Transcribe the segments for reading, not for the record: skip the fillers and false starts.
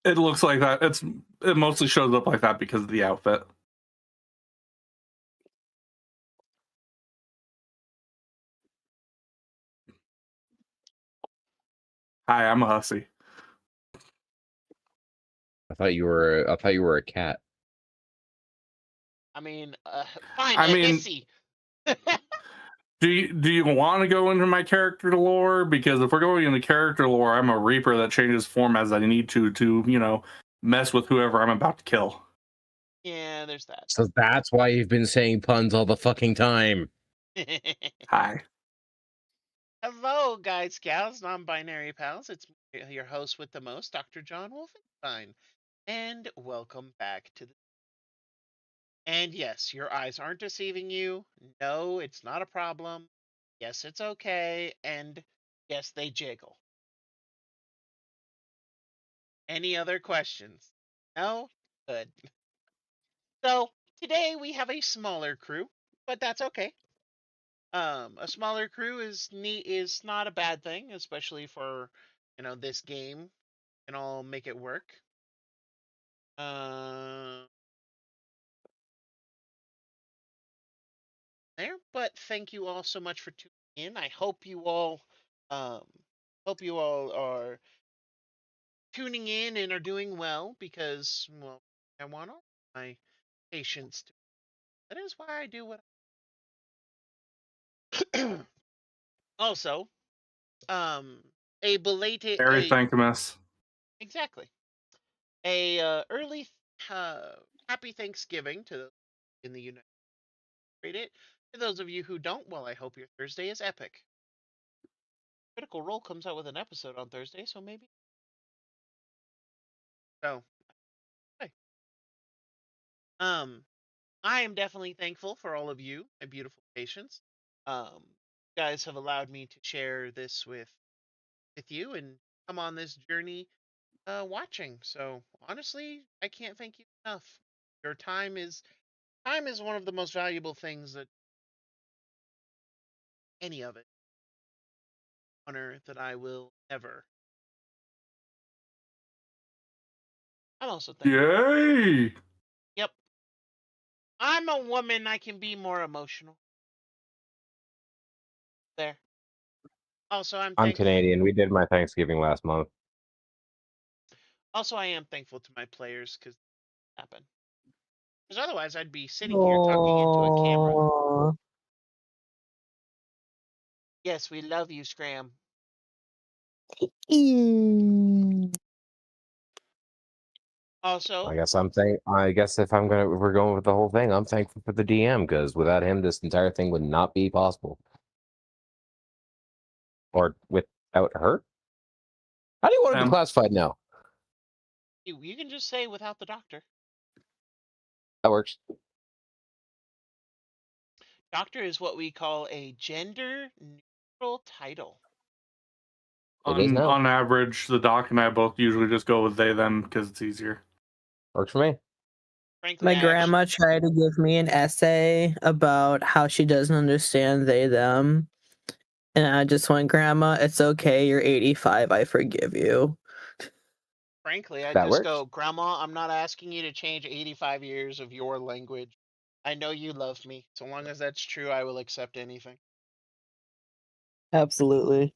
It looks like that. It mostly shows up like that because of the outfit. Hi, I'm a hussy. I thought you were a cat. I mean, fine, I mean, hissy. do you want to go into my character lore? Because if we're going into character lore, I'm a Reaper that changes form as I need to mess with whoever I'm about to kill. Yeah, there's that. So that's why you've been saying puns all the fucking time. Hi. Hello, guys, gals, non-binary pals. It's your host with the most, Dr.JWolfenstein, and welcome back to the. And yes, your eyes aren't deceiving you. No, it's not a problem. Yes, it's okay. And yes, they jiggle. Any other questions? No? Good. So today we have a smaller crew, but that's okay. A smaller crew is not a bad thing, especially for this game, and all make it work. But thank you all so much for tuning in. I hope you all are tuning in and are doing well, because, well, I want all my patients to. That is why I do what I. Also, a belated Very thankamous. exactly a early happy Thanksgiving to those in the United States. For those of you who don't, well, I hope your Thursday is epic. Critical Role comes out with an episode on Thursday, so maybe. So, hey. I am definitely thankful for all of you, my beautiful patients. You guys have allowed me to share this with you and come on this journey watching. So honestly, I can't thank you enough. Your time is one of the most valuable things that any of it honor that I will ever. I'm also thankful. Yay! Yep. I'm a woman. I can be more emotional. There. Also, I'm Canadian. We did my Thanksgiving last month. Also, I am thankful to my players because it happened. Because otherwise, I'd be sitting here talking into a camera. Yes, we love you, Scram. Also, I guess if we're going with the whole thing, I'm thankful for the DM, because without him, this entire thing would not be possible. Or without her? How do you want to be classified now? You can just say without the doctor. That works. Doctor is what we call a gender neutral title. On average, the doc and I both usually just go with they, them, because it's easier. Works for me. Frankly, my grandma tried to give me an essay about how she doesn't understand they, them. And I just went, Grandma, it's okay. You're 85. I forgive you. Frankly, I just go, Grandma, I'm not asking you to change 85 years of your language. I know you love me. So long as that's true, I will accept anything. Absolutely.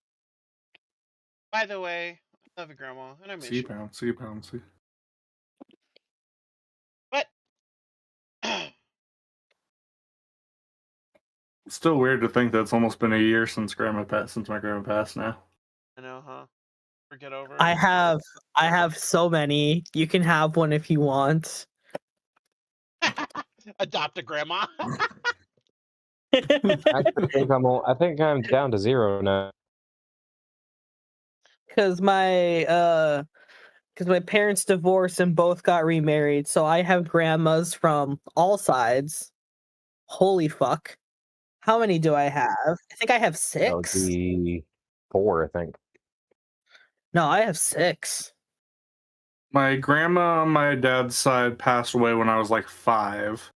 By the way, I love you, Grandma, and I miss you. See. But It's still weird to think that it's almost been a year since my grandma passed now. I know, huh? Forget over it. I have so many. You can have one if you want. Adopt a grandma. I think I'm down to 0 now. Because my parents divorced and both got remarried, so I have grandmas from all sides. Holy fuck. How many do I have? I think I have 6. That would be 4, I think. No, I have 6. My grandma on my dad's side passed away when I was like 5.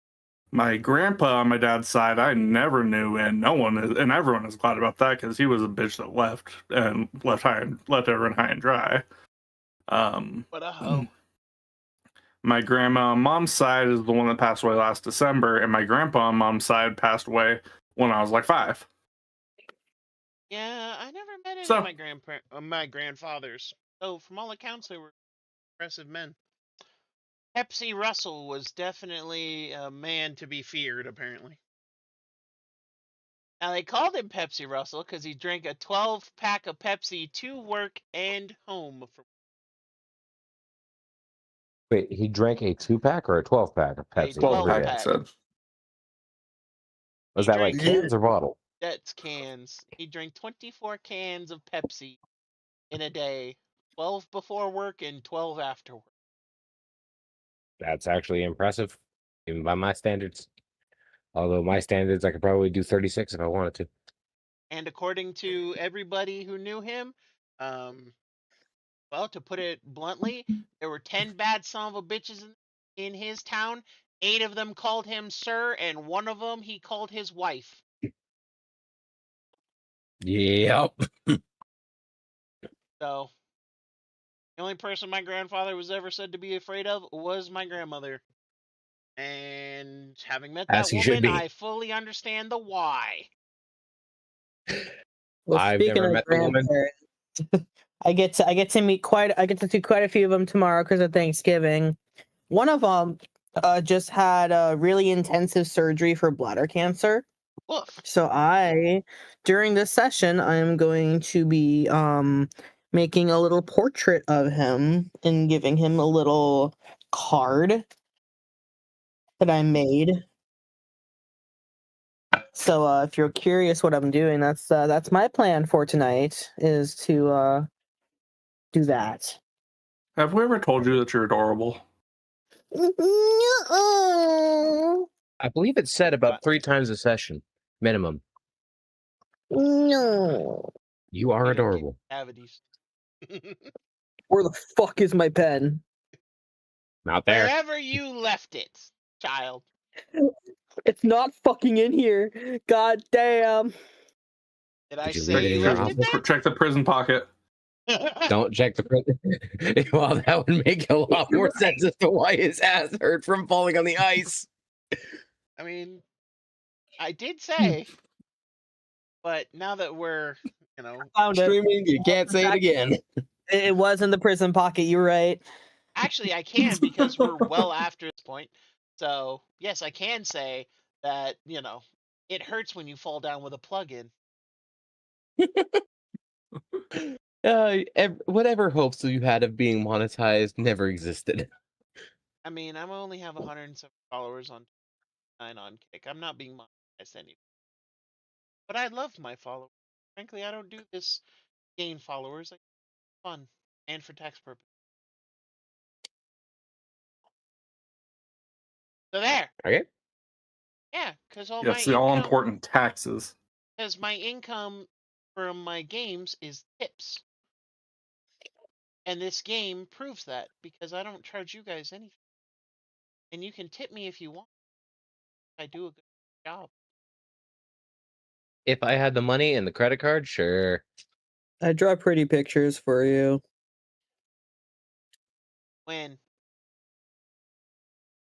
My grandpa on my dad's side, I never knew, and everyone is glad about that, because he was a bitch that left everyone high and dry. What a hoe. My grandma on mom's side is the one that passed away last December, and my grandpa on mom's side passed away when I was like 5. Yeah, I never met any So- of my grandfathers. So from all accounts, they were impressive men. Pepsi Russell was definitely a man to be feared, apparently. Now, they called him Pepsi Russell because he drank a 12-pack of Pepsi to work and home. Wait, he drank a 2-pack or a 12-pack of A Pepsi 12 every pack, day? I 12-pack. said. Was He that like drank- cans or bottle? That's cans. He drank 24 cans of Pepsi in a day. 12 before work and 12 after work. That's actually impressive, even by my standards. Although my standards, I could probably do 36 if I wanted to. And according to everybody who knew him, well, to put it bluntly, there were 10 bad son of a bitches in his town. 8 of them called him sir, and 1 of them he called his wife. Yep. So, the only person my grandfather was ever said to be afraid of was my grandmother. And having met As that he should woman, be. I fully understand the why. Well, I've speaking never of met the woman. grandparents, I get to see quite a few of them tomorrow because of Thanksgiving. One of them just had a really intensive surgery for bladder cancer. Woof. So during this session, I'm going to be making a little portrait of him and giving him a little card that I made. So if you're curious what I'm doing, that's my plan for tonight, is to do that. Have we ever told you that you're adorable? No. I believe it's said about 3 times a session, minimum. No. You are Peter, keep adorable. cavities. Where the fuck is my pen? Not there. Wherever you left it, child. It's not fucking in here. God damn. Did I Did you say leave it you in your left it office? Check the prison pocket. there? Don't check the prison. Well, that would make a lot more sense as to why his ass hurt from falling on the ice. I mean, I did say, but now that we're, Found it. Streaming, you can't say it again. It was in the prison pocket. You're right. actually I can because we're well after this point. So, yes, I can say that, it hurts when you fall down with a plug-in. Whatever hopes you had of being monetized never existed. I mean, I only have 107 followers on Kick. I'm not being monetized anymore. But I love my followers. Frankly, I don't do this to gain followers. I do it for fun and for tax purposes. So there. Okay. Yeah, because Yes, the all important taxes. Because my income from my games is tips. And this game proves that because I don't charge you guys anything. And you can tip me if you want. I do a good job. If I had the money and the credit card, sure. I draw pretty pictures for you. When?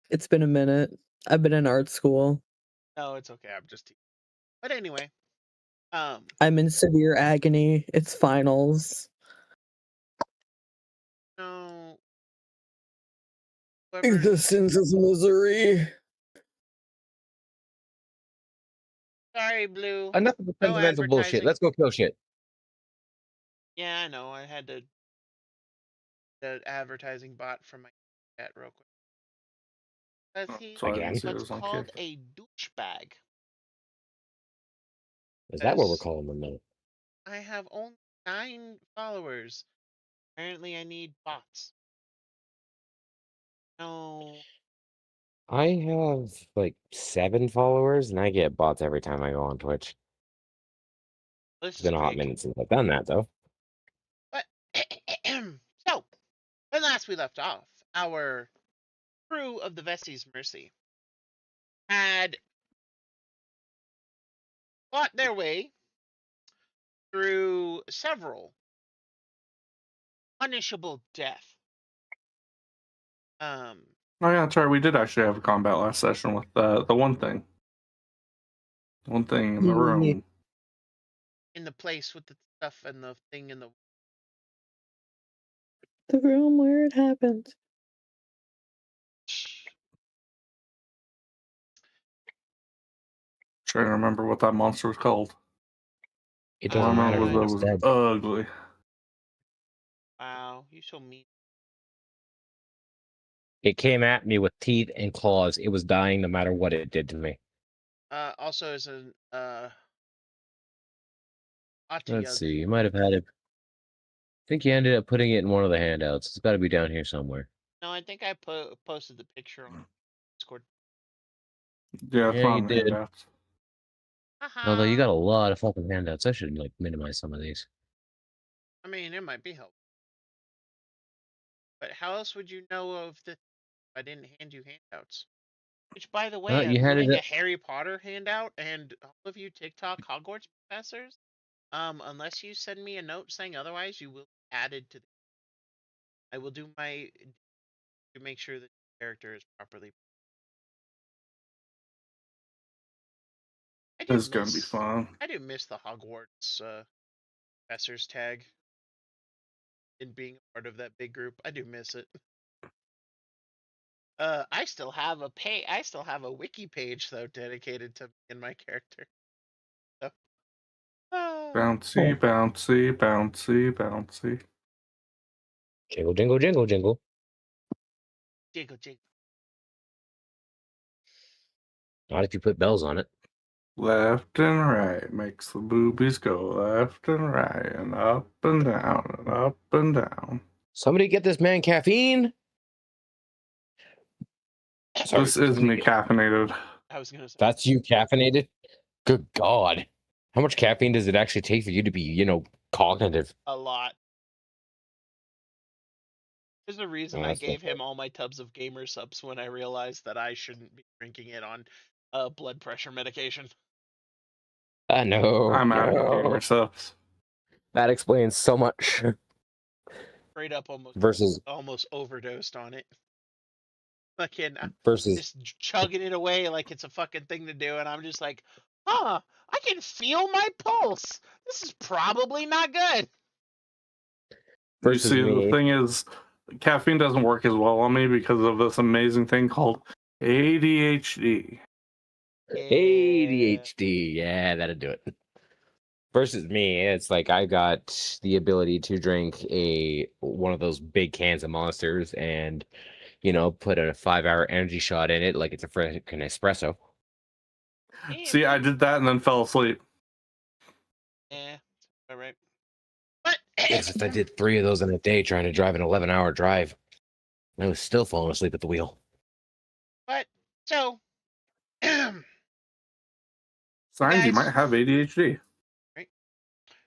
It's been a minute. I've been in art school. No, it's okay. I'm just teasing. But anyway, I'm in severe agony. It's finals. no. Existence is misery. Sorry, Blue. Enough of the No sentimental bullshit. advertising. Let's go kill shit. Yeah, I know. I had the advertising bot from my chat real quick. Because he So I didn't Again? see it what's was on called Kick. a douchebag. Is that what we're Yes. calling them now? I have only 9 followers. Apparently, I need bots. No. I have like 7 followers, and I get bots every time I go on Twitch. This It's is been a hot pretty minute since I've done that, though. But so, when last we left off, our crew of the Vesties Mercy had fought their way through several punishable death. Oh yeah, that's right. We did actually have a combat last session with the one thing. One thing in the room. In the place with the stuff and the thing in the. The room where it happened. Trying to remember what that monster was called. It All I doesn't matter. remember Now was it's that it was dead. ugly. Wow, you so mean. It came at me with teeth and claws. It was dying no matter what it did to me. Also, as an Let's Atiyug. see. You might have had it. I think you ended up putting it in one of the handouts. It's got to be down here somewhere. No, I think I posted the picture on Discord. Yeah, it's Yeah, not you in the did. handouts. Although you Haha. got a lot of fucking handouts. I should like minimize some of these. I mean, it might be helpful. But how else would you know of the? If I didn't hand you handouts. Which, by the way, You I'm handed doing a it. Harry Potter handout, and all of you TikTok Hogwarts professors, unless you send me a note saying otherwise, you will be added to. I will do my to make sure that the character is properly. I do It's gonna be miss. fun. I do miss the Hogwarts professors tag and being a part of that big group. I do miss it. I still have a wiki page though dedicated to me and my character. So, Bouncy, bouncy, bouncy, bouncy. Jingle, jingle, jingle, jingle. jiggle jiggle. Not if you put bells on it. Left and right makes the boobies go left and right and up and down and up and down. Somebody get this man caffeine. Sorry, This is me caffeinated. I was gonna say That's you caffeinated? Good God. How much caffeine does it actually take for you to be, cognitive? a lot. There's a reason I gave him all my tubs of gamer subs when I realized that I shouldn't be drinking it on blood pressure medication. No. I'm out of gamer subs. That explains so much. Straight up Versus almost overdosed on it. Fucking versus just chugging it away like it's a fucking thing to do, and I'm just like, I can feel my pulse. This is probably not good. You versus see, me. the thing is, caffeine doesn't work as well on me because of this amazing thing called ADHD. ADHD. Yeah, that'll do it. Versus me, it's like I got the ability to drink one of those big cans of Monsters and put a 5-hour energy shot in it like it's a freaking espresso. Yeah, See, I did that and then fell asleep. yeah, all right. But Except I did 3 of those in a day trying to drive an 11-hour drive. I was still falling asleep at the wheel. but so Signs you guys- might have ADHD.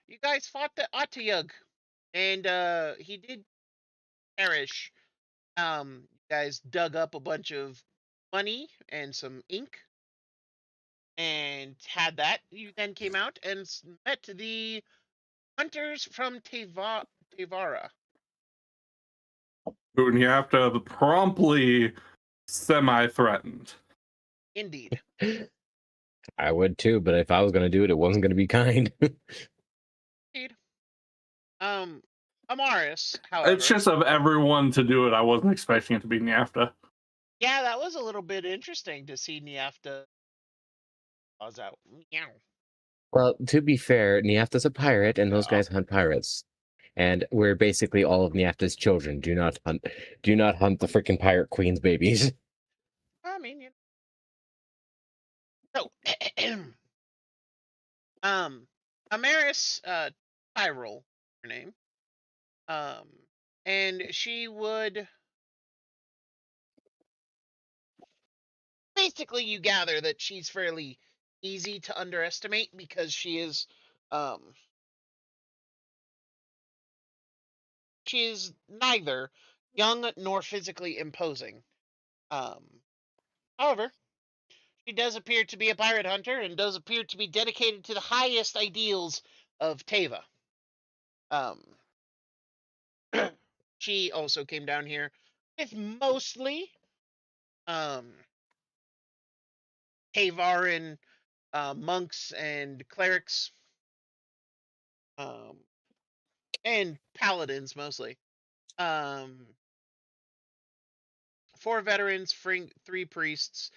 you guys fought the Atiyug, and he did perish. You guys dug up a bunch of money and some ink, and had that. You then came out and met the hunters from Tevara. And you have to promptly semi-threatened. Indeed. I would too, but if I was going to do it, it wasn't going to be kind. Indeed. Amaris, however. It's just of everyone to do it, I wasn't expecting it to be NAFTA. Yeah, that was a little bit interesting to see NAFTA paws out. Meow. Well, to be fair, Niafta's a pirate, and those Yeah. guys hunt pirates. And we're basically all of Niafta's children. Do not hunt the freaking pirate queen's babies. I mean, so Amaris Tyrell, her name. And she would basically, you gather that she's fairly easy to underestimate because she is neither young nor physically imposing. However, she does appear to be a pirate hunter and does appear to be dedicated to the highest ideals of Teva. She also came down here with mostly Havaran monks and clerics, and paladins mostly. 4 veterans, 3 priests,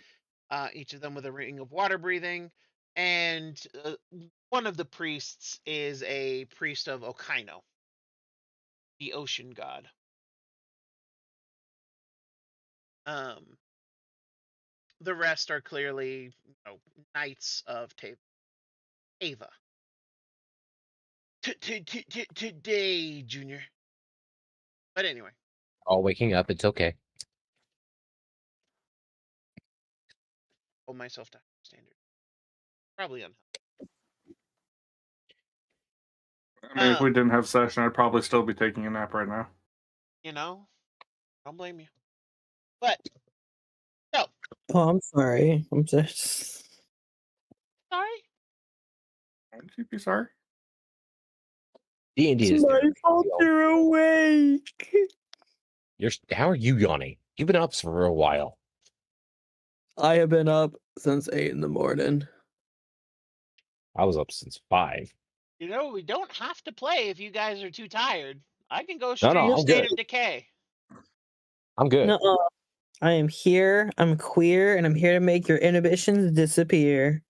each of them with a ring of water breathing, and one of the priests is a priest of Okaino, the ocean god. The rest are clearly, knights of Ava. Today, Junior. But anyway, All waking up. It's okay. hold myself to standard. Probably unhealthy. I mean, if we didn't have session, I'd probably still be taking a nap right now. I don't blame you. But so, Oh, I'm sorry. I'm just. sorry. Would you be sorry? D&D It's is my different. fault you're awake. How are you yawning? You've been up for a while. I have been up since 8 in the morning. I was up since 5. We don't have to play if you guys are too tired. I can go No, straight to I'm State good. of Decay. I'm good. No, I am here. I'm queer, and I'm here to make your inhibitions disappear.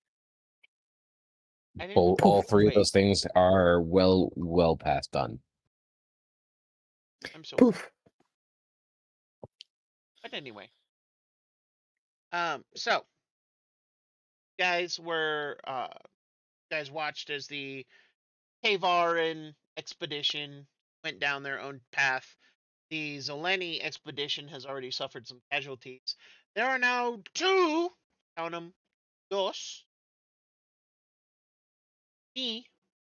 I didn't. All 3 of Wait, those things are well past done. I'm so. Poof. But anyway, so guys watched as the Havaran expedition went down their own path. The Zeleni expedition has already suffered some casualties. There are now 2, count them, dos,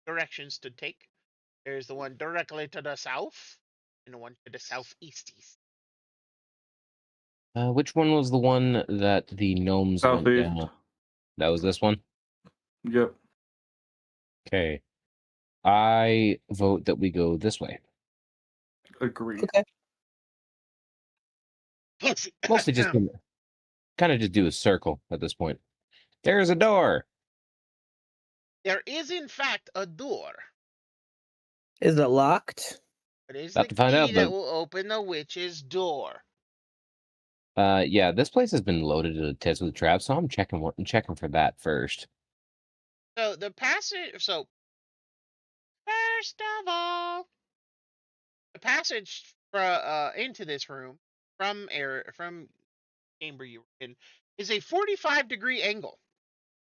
directions to take. There's the one directly to the south, and the one to the southeast. Which one was the one that the gnomes went Southeast. down? That was this one? Yep. Okay. I vote that we go this way. Agree. Okay. Mostly just kind of just do a circle at this point. There's a door. There is, in fact, a door. Is it locked? It is About the to find key out, that but will open the witch's door. yeah, this place has been loaded to the tits with traps, so I'm checking for that first. So the passage. So first of all, the passage into this room from chamber you were in is a 45-degree angle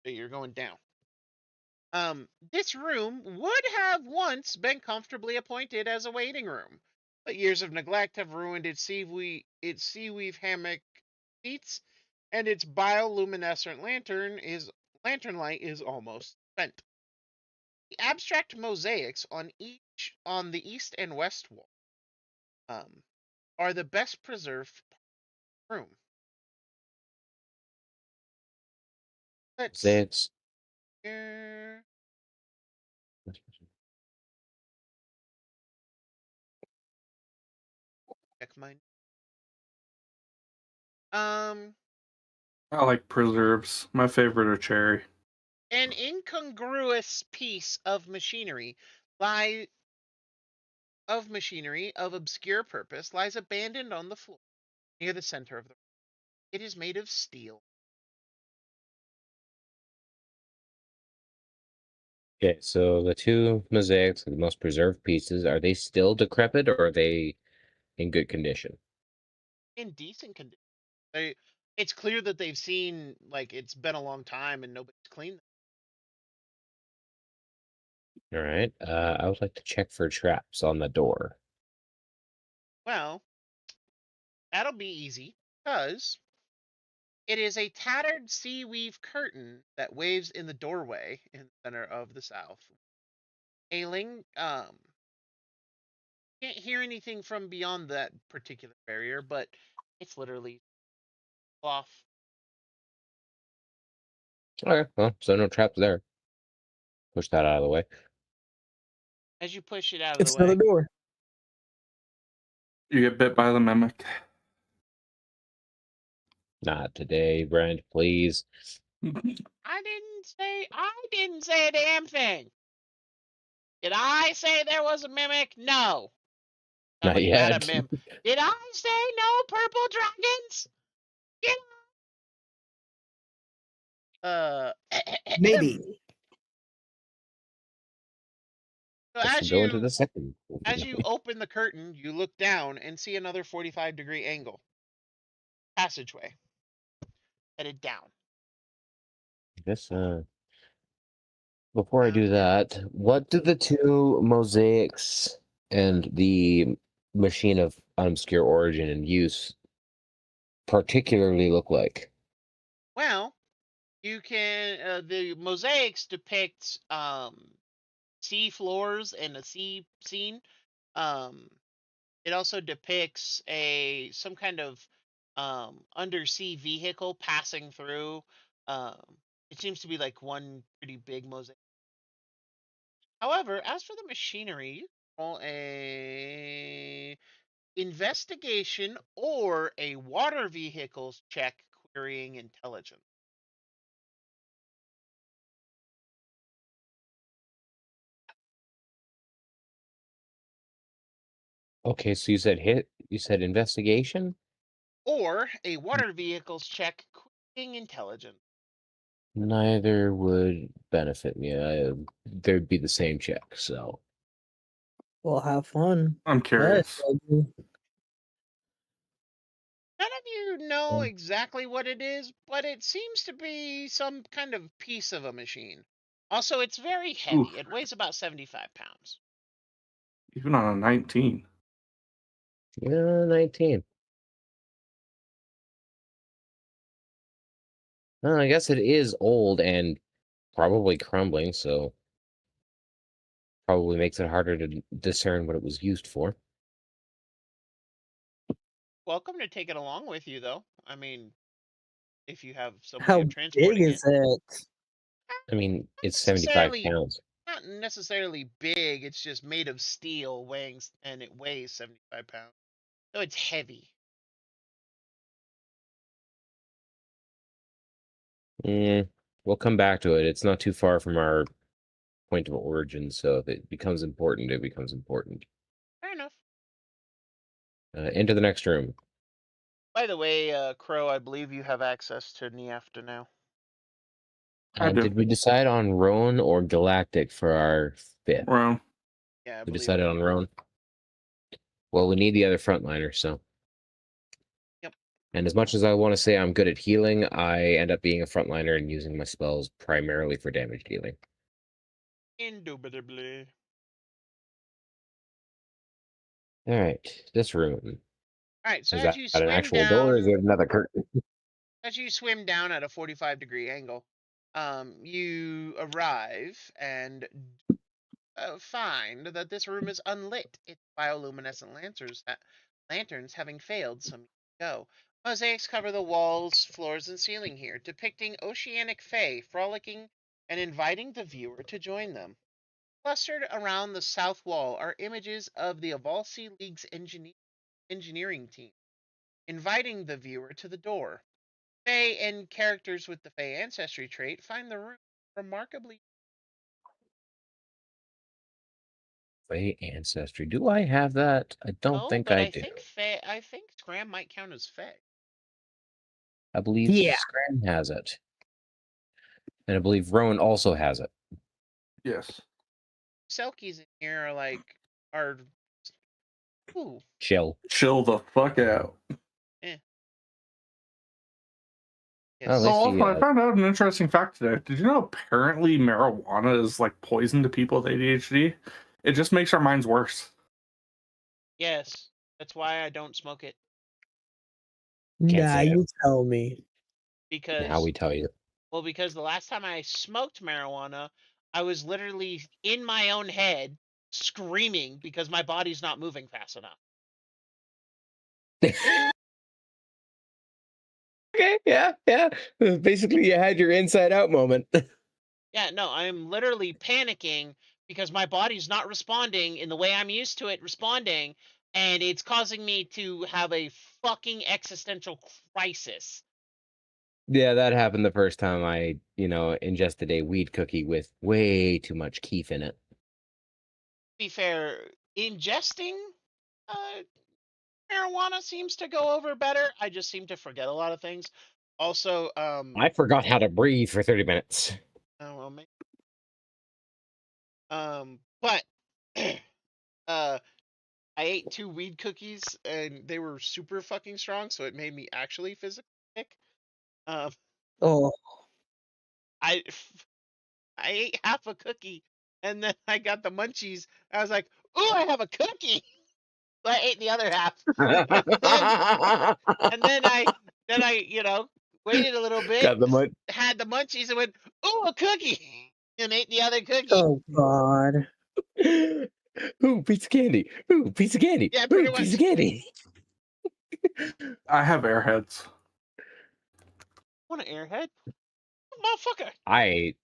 that you're going down. This room would have once been comfortably appointed as a waiting room, but years of neglect have ruined its seaweave hammock seats, and its bioluminescent lantern light is almost spent. The abstract mosaics on the east and west wall are the best preserved room. Let's Six. check mine. I like preserves. My favorite are cherry. An incongruous piece of machinery of obscure purpose lies abandoned on the floor near the center of the room. It is made of steel. Okay, so the 2 mosaics, the most preserved pieces, are they still decrepit or are they in good condition? In decent condition. It's clear that they've seen, like, it's been a long time and nobody's cleaned them. All right. I would like to check for traps on the door. Well, that'll be easy, because it is a tattered sea weave curtain that waves in the doorway in the center of the south. Ailing, can't hear anything from beyond that particular barrier, but it's literally cloth. Okay, well, so no traps there. Push that out of the way. As you push it out of It's the way, another door. You get bit by the mimic. Not today, Brent, please. I didn't say a damn thing. Did I say there was a mimic? No. Not Somebody had a yet. mim. Did I say no purple dragons? Yeah. Maybe. So Let's go into the second. as you open the curtain, you look down and see another 45-degree angle. Passageway. Headed down. I guess, before I do that, what do the two mosaics and the machine of obscure origin and use particularly look like? Well, you can the mosaics depict sea floors and a sea scene. It also depicts some kind of undersea vehicle passing through. Um, it seems to be like one pretty big mosaic. However, as for the machinery, you can roll a investigation or a water vehicles check querying intelligence. Okay, so you said investigation? Or a water vehicles check querying intelligence. Neither would benefit me. There'd be the same check, so. We'll have fun. I'm curious. None of you know exactly what it is, but it seems to be some kind of piece of a machine. Also, it's very heavy. Oof. It weighs about 75 pounds. Even on a 19. Yeah, 19. Well, I guess it is old and probably crumbling, so probably makes it harder to discern what it was used for. Welcome to take it along with you, though. I mean, if you have some way How of big transporting is it? I mean, it's 75 pounds. Not necessarily big. It's just made of steel, and it weighs 75 pounds. So it's heavy. We'll come back to it. It's not too far from our point of origin, so if it becomes important, it becomes important. Fair enough. Into the next room. By the way, Crow, I believe you have access to Niafta now. I do. Did we decide on Roan or Galactic for our fifth? Roan. Yeah, I We believe decided it. on Roan. Well, we need the other frontliner, so. Yep. And as much as I want to say I'm good at healing, I end up being a frontliner and using my spells primarily for damage dealing. Indubitably. All right, this room. All right, so Is as that you an swim actual down, door, or is it another curtain? as you swim down at a 45-degree angle, you arrive and find that this room is unlit. Its bioluminescent lanterns having failed some years ago. Mosaics cover the walls, floors, and ceiling here, depicting oceanic fae frolicking and inviting the viewer to join them. Clustered around the south wall are images of the Avalsi League's engineering team, inviting the viewer to the door. Fae and characters with the Fae ancestry trait find the room remarkably. Fae ancestry. Do I have that? I don't Oh, think but I I do. think Scram might count as Fae. I believe Yeah. Scram has it. And I believe Rowan also has it. Yes. Selkies in here are ooh, Chill. Chill the fuck out. yes. Oh, Oh, let's see. also, I found out an interesting fact today. Did you know apparently marijuana is like poison to people with ADHD? It just makes our minds worse. Yes, that's why I don't smoke it, Can't Nah, say it. you tell me. Now we because tell you. because the last time I smoked marijuana, I was literally in my own head screaming because my body's not moving fast enough. Okay, yeah. Basically, you had your inside out moment. Yeah, no, I'm literally panicking because my body's not responding in the way I'm used to it responding, and it's causing me to have a fucking existential crisis Yeah, that happened the first time I, ingested a weed cookie with way too much keef in it. Be fair, ingesting marijuana seems to go over better. I just seem to forget a lot of things. Also, I forgot how to breathe for 30 minutes. oh, well, but I ate 2 weed cookies and they were super fucking strong, so it made me actually physically sick. Um, Oh, I I ate half a cookie and then I got the munchies. I was like, "Ooh, I have a cookie." So I ate the other half, and then and then I waited a little bit, Got the mud. had the munchies, and went, "Ooh, a cookie," and ate the other cookie. oh God. Ooh, piece of candy. Ooh, piece of candy. Yeah, Ooh, pretty piece of much. candy. I have airheads. Want an airhead, motherfucker? I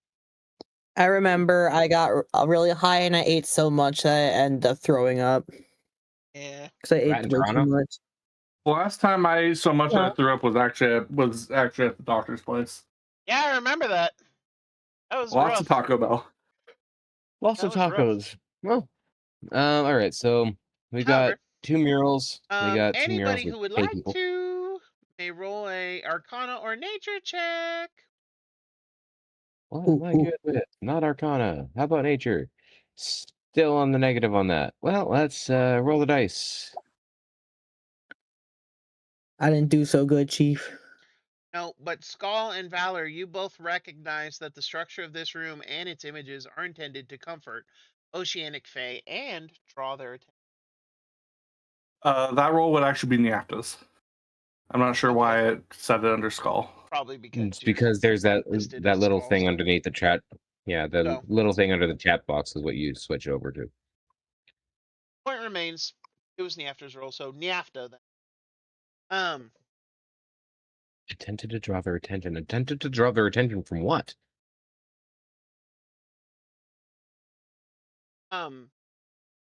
I remember I got really high and I ate so much that I ended up throwing up Yeah. because I That ate in way too Toronto? much. The last time I ate so much that I Yeah. threw up was actually at the doctor's place. Yeah, I remember that. That was Lots rough. of Taco Bell. Lots That of was rough. tacos. Well, all right. So we got However, 2 murals. We got 2 murals anybody with who would K like people. to may roll a Arcana or Nature check. What Ooh, am I ooh. good with? Not Arcana. How about nature? Still on the negative on that. Well, let's roll the dice. I didn't do so good, Chief. No, but Skull and Valor, you both recognize that the structure of this room and its images are intended to comfort Oceanic Fae and draw their attention. That roll would actually be Niapta's. I'm not sure Okay. why it said it under Skull. Probably because It's because there's that listed that as little Skull, thing so- underneath the chat. Yeah, the So. little thing under the chat box is what you switch over to. Point remains, it was Niafta's roll, so Niafta then. Attempted to draw their attention. Attempted to draw their attention from what?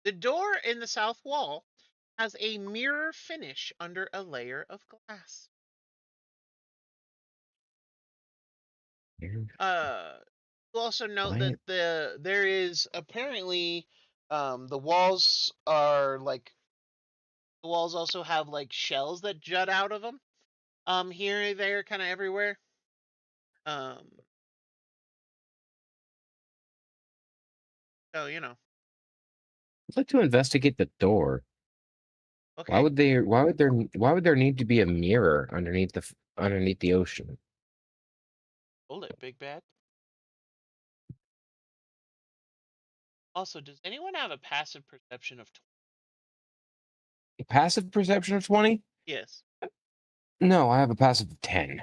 The door in the south wall has a mirror finish under a layer of glass. You'll also note that there is apparently the walls are like the walls also have like shells that jut out of them. Here, there, kind of everywhere. So I'd like to investigate the door. okay. Why would there need to be a mirror underneath the ocean? Hold it, big bad. Also, does anyone have a passive perception of 20? Passive perception of 20? Yes. No, I have a passive of 10.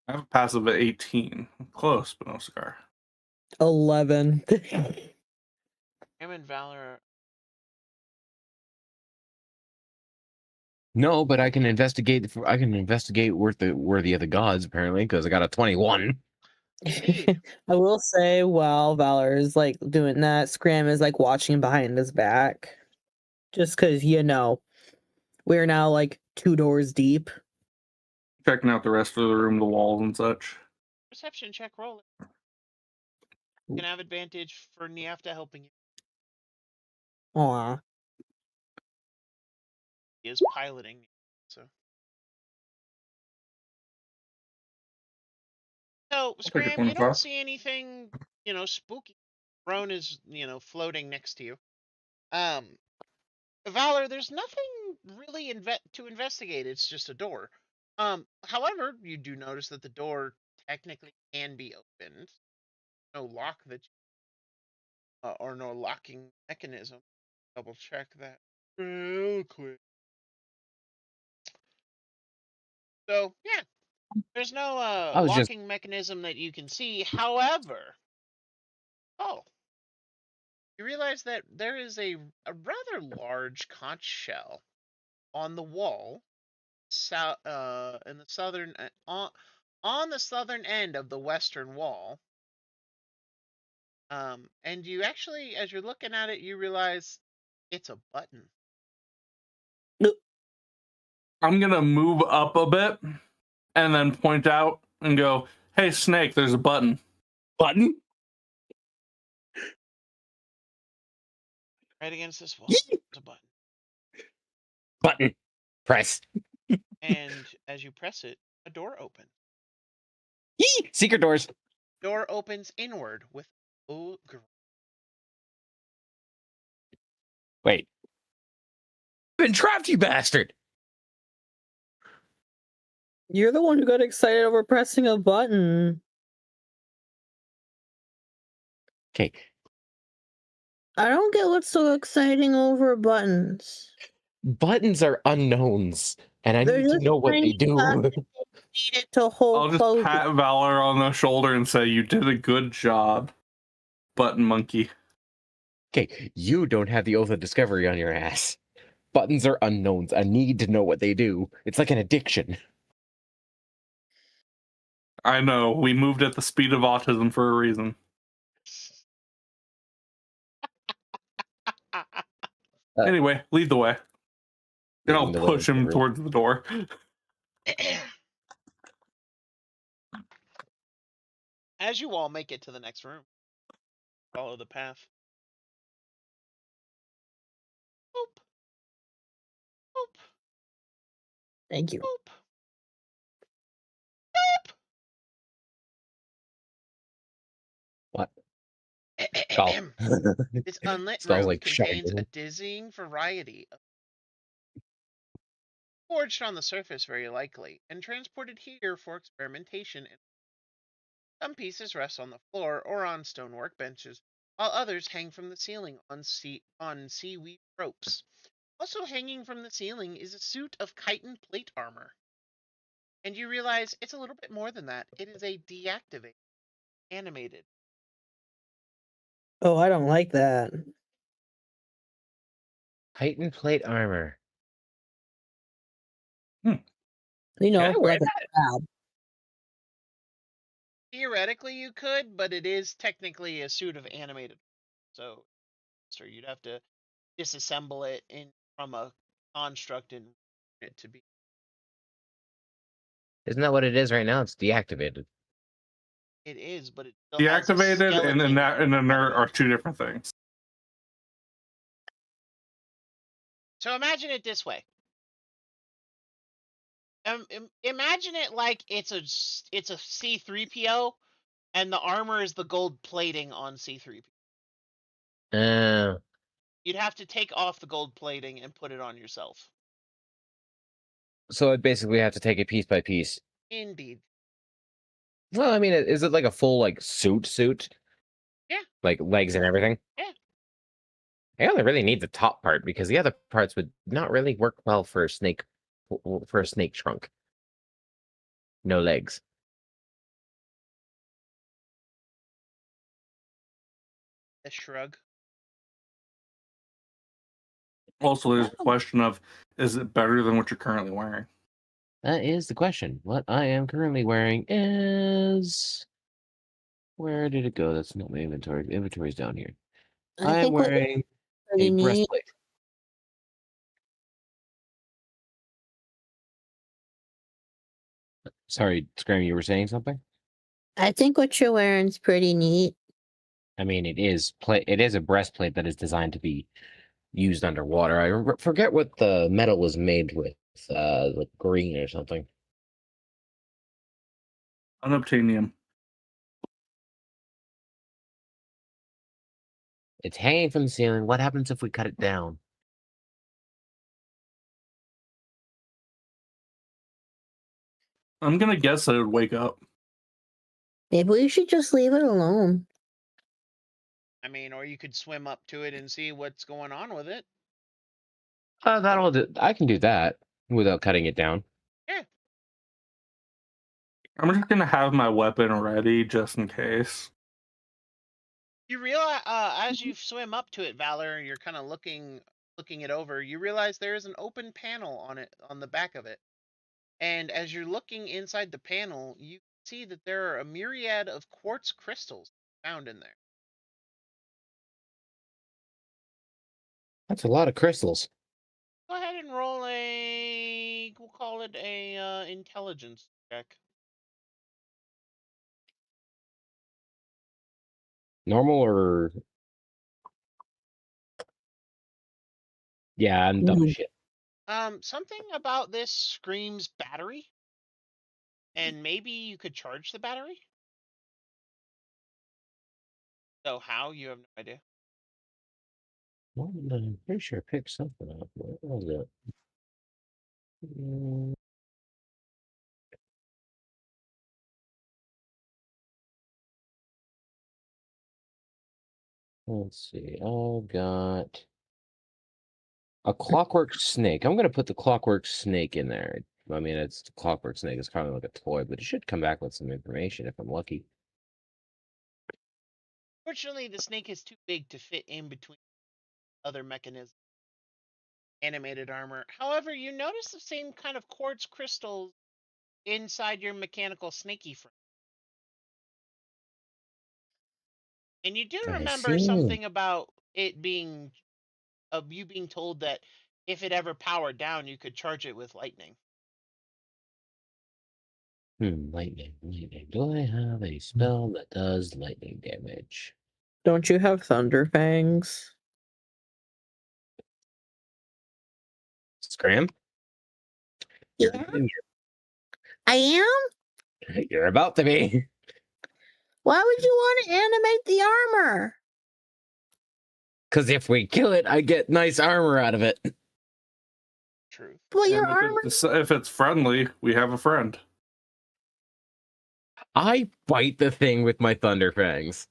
I have a passive at 18. Close, but no cigar. 11. Graham and Valor. No, but I can investigate. I can investigate worthy of the gods apparently because I got a 21. Indeed. I will say, while Valor is like doing that, Scram is like watching behind his back. Just because, we're now like 2 doors deep. Checking out the rest of the room, the walls and such. Perception check, roll it. You can have advantage for Niafta helping you. Aw. He is piloting, so. So, I'll take a Scram, you don't 25. see anything, spooky. Roan is, floating next to you. Valor, there's nothing really to investigate. It's just a door. However, you do notice that the door technically can be opened. No lock or no locking mechanism. Double check that real quick. So yeah, there's no I was just locking mechanism that you can see. However, you realize that there is a rather large conch shell on the wall, in the southern on the southern end of the western wall. And you actually, as you're looking at it, you realize it's a button. I'm gonna move up a bit and then point out and go, "Hey, Snake, there's a button." Button? Right against this wall, Yee! there's a button. Button. Press. And as you press it, a door opens. Yee! Secret doors. Door opens inward with Wait. Been trapped, you bastard. You're the one who got excited over pressing a button. Okay. I don't get what's so exciting over buttons. Buttons are unknowns, and I They're need to just know what they tiny do. plastic needed to hold I'll just closed. pat Valor on the shoulder and say, "You did a good job, button monkey." Okay, you don't have the oath of discovery on your ass. Buttons are unknowns. I need to know what they do. It's like an addiction. I know, we moved at the speed of autism for a reason. Anyway, lead the way. And I'll Leading the way push into the him room. towards the door. As you all make it to the next room, follow the path. Boop. Boop. Thank you. Boop. What? Boop. Golf. This unlit Smells room like shite. contains a dizzying variety of forged on the surface very likely, and transported here for experimentation. Some pieces rest on the floor or on stone workbenches, while others hang from the ceiling on seaweed ropes. Also hanging from the ceiling is a suit of chitin plate armor. And you realize it's a little bit more than that. It is a deactivated, animated. Oh, I don't like that. Titan plate armor. You Can know, I wear like a that? crab. Theoretically, you could, but it is technically a suit of animated. So you'd have to disassemble it from a construct and it to be. Isn't that what it is right now? It's deactivated. It is, but it still has a Deactivated and skeleton inert are element. two different things. So imagine it this way. Imagine it like it's a C3PO, and the armor is the gold plating on C3PO. You'd have to take off the gold plating and put it on yourself. So I'd basically have to take it piece by piece. Indeed. Well, I mean, is it like a full like suit? Yeah. Like legs and everything? Yeah. I only really need the top part because the other parts would not really work well for a snake trunk. No legs. A shrug. Also, there's the question of, is it better than what you're currently wearing? That is the question. What I am currently wearing is... Where did it go? That's not my inventory. Inventory's down here. I am wearing a breastplate. Sorry, Scram, you were saying something? I think what you're wearing is pretty neat. I mean, it is a breastplate that is designed to be used underwater. I forget what the metal was made with, like green or something. Unobtainium. It's hanging from the ceiling. What happens if we cut it down? I'm gonna guess that it would wake up. Maybe we should just leave it alone. I mean, or you could swim up to it and see what's going on with it. I can do that without cutting it down. Yeah. I'm just gonna have my weapon ready just in case. You realize as you swim up to it, Valor, you're kind of looking it over. You realize there is an open panel on the back of it, and as you're looking inside the panel, you see that there are a myriad of quartz crystals found in there. That's a lot of crystals. Go ahead and roll we'll call it a intelligence check. Normal or... Yeah, I'm dumb as shit. Something about this screams battery, and maybe you could charge the battery. So how? You have no idea. Well, I'm pretty sure I picked something up. What was it? Let's see. I've got a clockwork snake. I'm gonna put the clockwork snake in there. I mean, it's the clockwork snake. It's kind of like a toy, but it should come back with some information if I'm lucky. Fortunately, the snake is too big to fit in between other mechanisms. Animated armor. However, you notice the same kind of quartz crystals inside your mechanical snaky frame. And you do I remember see. something about it being, you being told that if it ever powered down, you could charge it with lightning. Lightning. Do I have a spell that does lightning damage? Don't you have thunder fangs? Scram? Yeah, I am. You're about to be. Why would you want to animate the armor? Because if we kill it, I get nice armor out of it. Truth. Well, your And armor. if it's friendly, we have a friend. I bite the thing with my thunder fangs.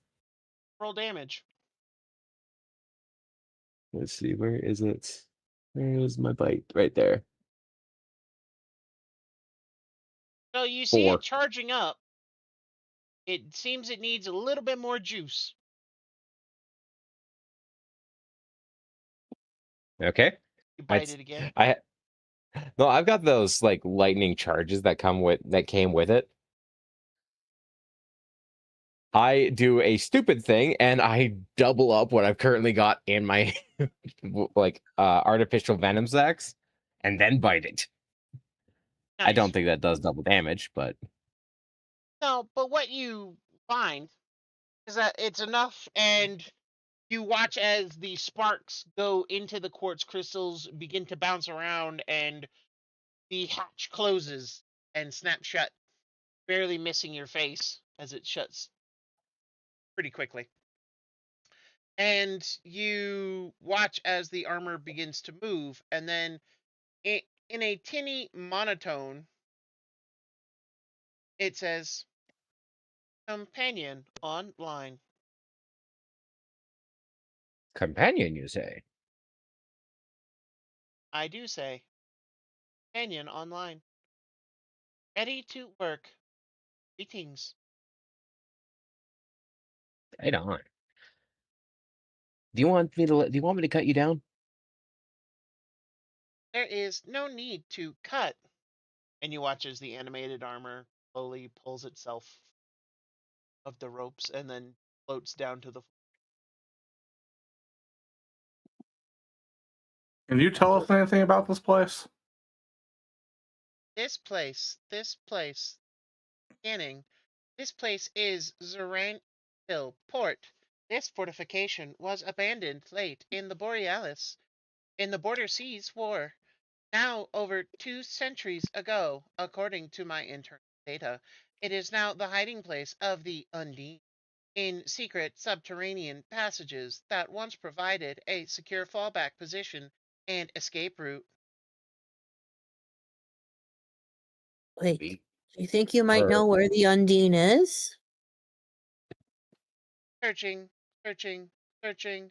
Roll damage. Let's see, where is it? Where is my bite? Right there. So you see 4. it charging up. It seems it needs a little bit more juice. Okay. You bite it again. No, I've got those like lightning charges that came with it. I do a stupid thing and I double up what I've currently got in my like artificial venom sacs and then bite it. Nice. I don't think that does double damage, but No, but what you find is that it's enough, and you watch as the sparks go into the quartz crystals, begin to bounce around, and the hatch closes and snaps shut, barely missing your face as it shuts pretty quickly. And you watch as the armor begins to move, and then in a tinny monotone, it says, "Companion online." companion, you say? I do say, "Companion online. Ready to work. Greetings." Right on. Do you want me to cut you down? There is no need to cut. And you watch as the animated armor slowly pulls itself of the ropes and then floats down to the floor. Can you tell us anything about this place? This place, scanning. This place is Zoranville Port. This fortification was abandoned late in the Borealis, in the Border Seas War. Now over 2 centuries ago, according to my internal data, it is now the hiding place of the Undine, in secret subterranean passages that once provided a secure fallback position and escape route. Wait, We do you think you might are know where the Undine is? Searching, searching, searching.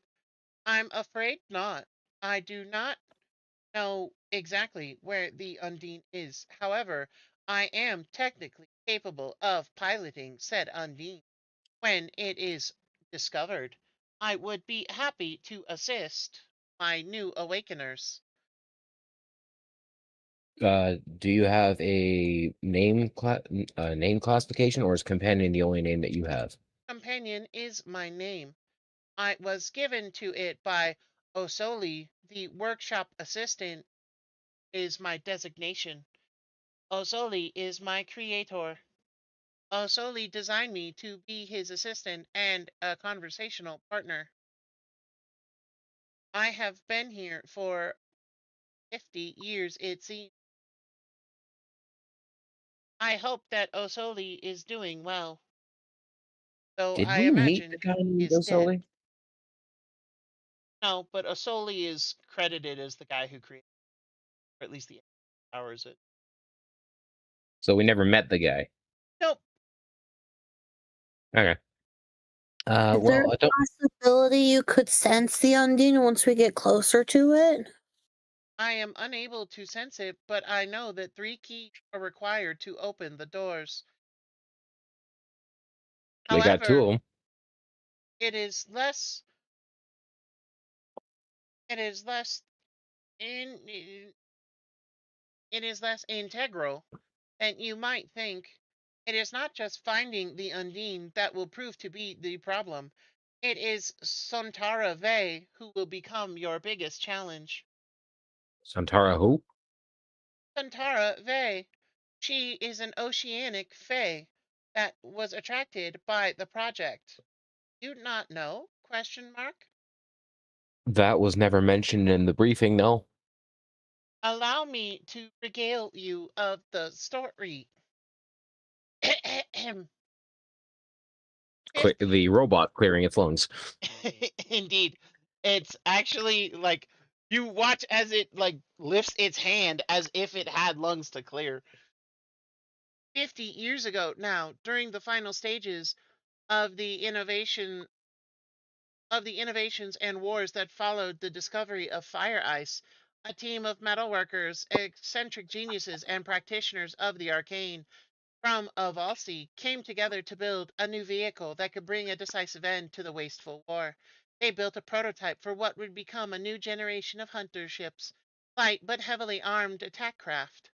I'm afraid not. I do not know exactly where the Undine is. However, I am technically capable of piloting said Undine when it is discovered. I would be happy to assist my new awakeners. do you have a name name classification, or is companion the only name that you have? Companion is my name. I was given to it by Osoli. The workshop assistant is my designation. Osoli is my creator. Osoli designed me to be his assistant and a conversational partner. I have been here for 50 years, it seems. I hope that Osoli is doing well, though Did I we meet the imagine guy named is dead. Osoli? No, but Osoli is credited as the guy who created, or at least the powers it. So we never met the guy. Nope. Okay. Is there Well, I a don't. possibility you could sense the Undine once we get closer to it? I am unable to sense it, but I know that 3 keys are required to open the doors. We got 2 of However, them. it is less. It is less in. It is less integral than you might think. It is not just finding the Undine that will prove to be the problem. It is Sontara Ve who will become your biggest challenge. Santara who? Sontara Ve. She is an oceanic fae that was attracted by the project. You not know? Question mark. That was never mentioned in the briefing, no. Allow me to regale you of the story. The robot clearing its lungs. Indeed. It's actually like you watch as it like lifts its hand as if it had lungs to clear. 50 years ago now, during the final stages of the innovations and wars that followed the discovery of fire ice, a team of metalworkers, eccentric geniuses, and practitioners of the arcane from Avalsi came together to build a new vehicle that could bring a decisive end to the wasteful war. They built a prototype for what would become a new generation of hunter ships, light but heavily armed attack craft.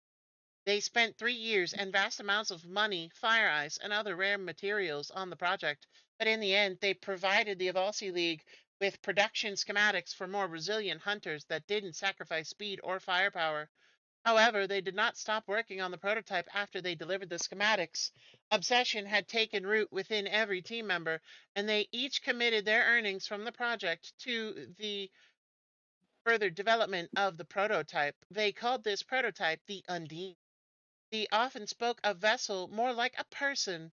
They spent 3 years and vast amounts of money, fire ice, and other rare materials on the project, but in the end, they provided the Avalsi League with production schematics for more resilient hunters that didn't sacrifice speed or firepower. However, they did not stop working on the prototype after they delivered the schematics. Obsession had taken root within every team member, and they each committed their earnings from the project to the further development of the prototype. They called this prototype the Undine. They often spoke of vessel more like a person,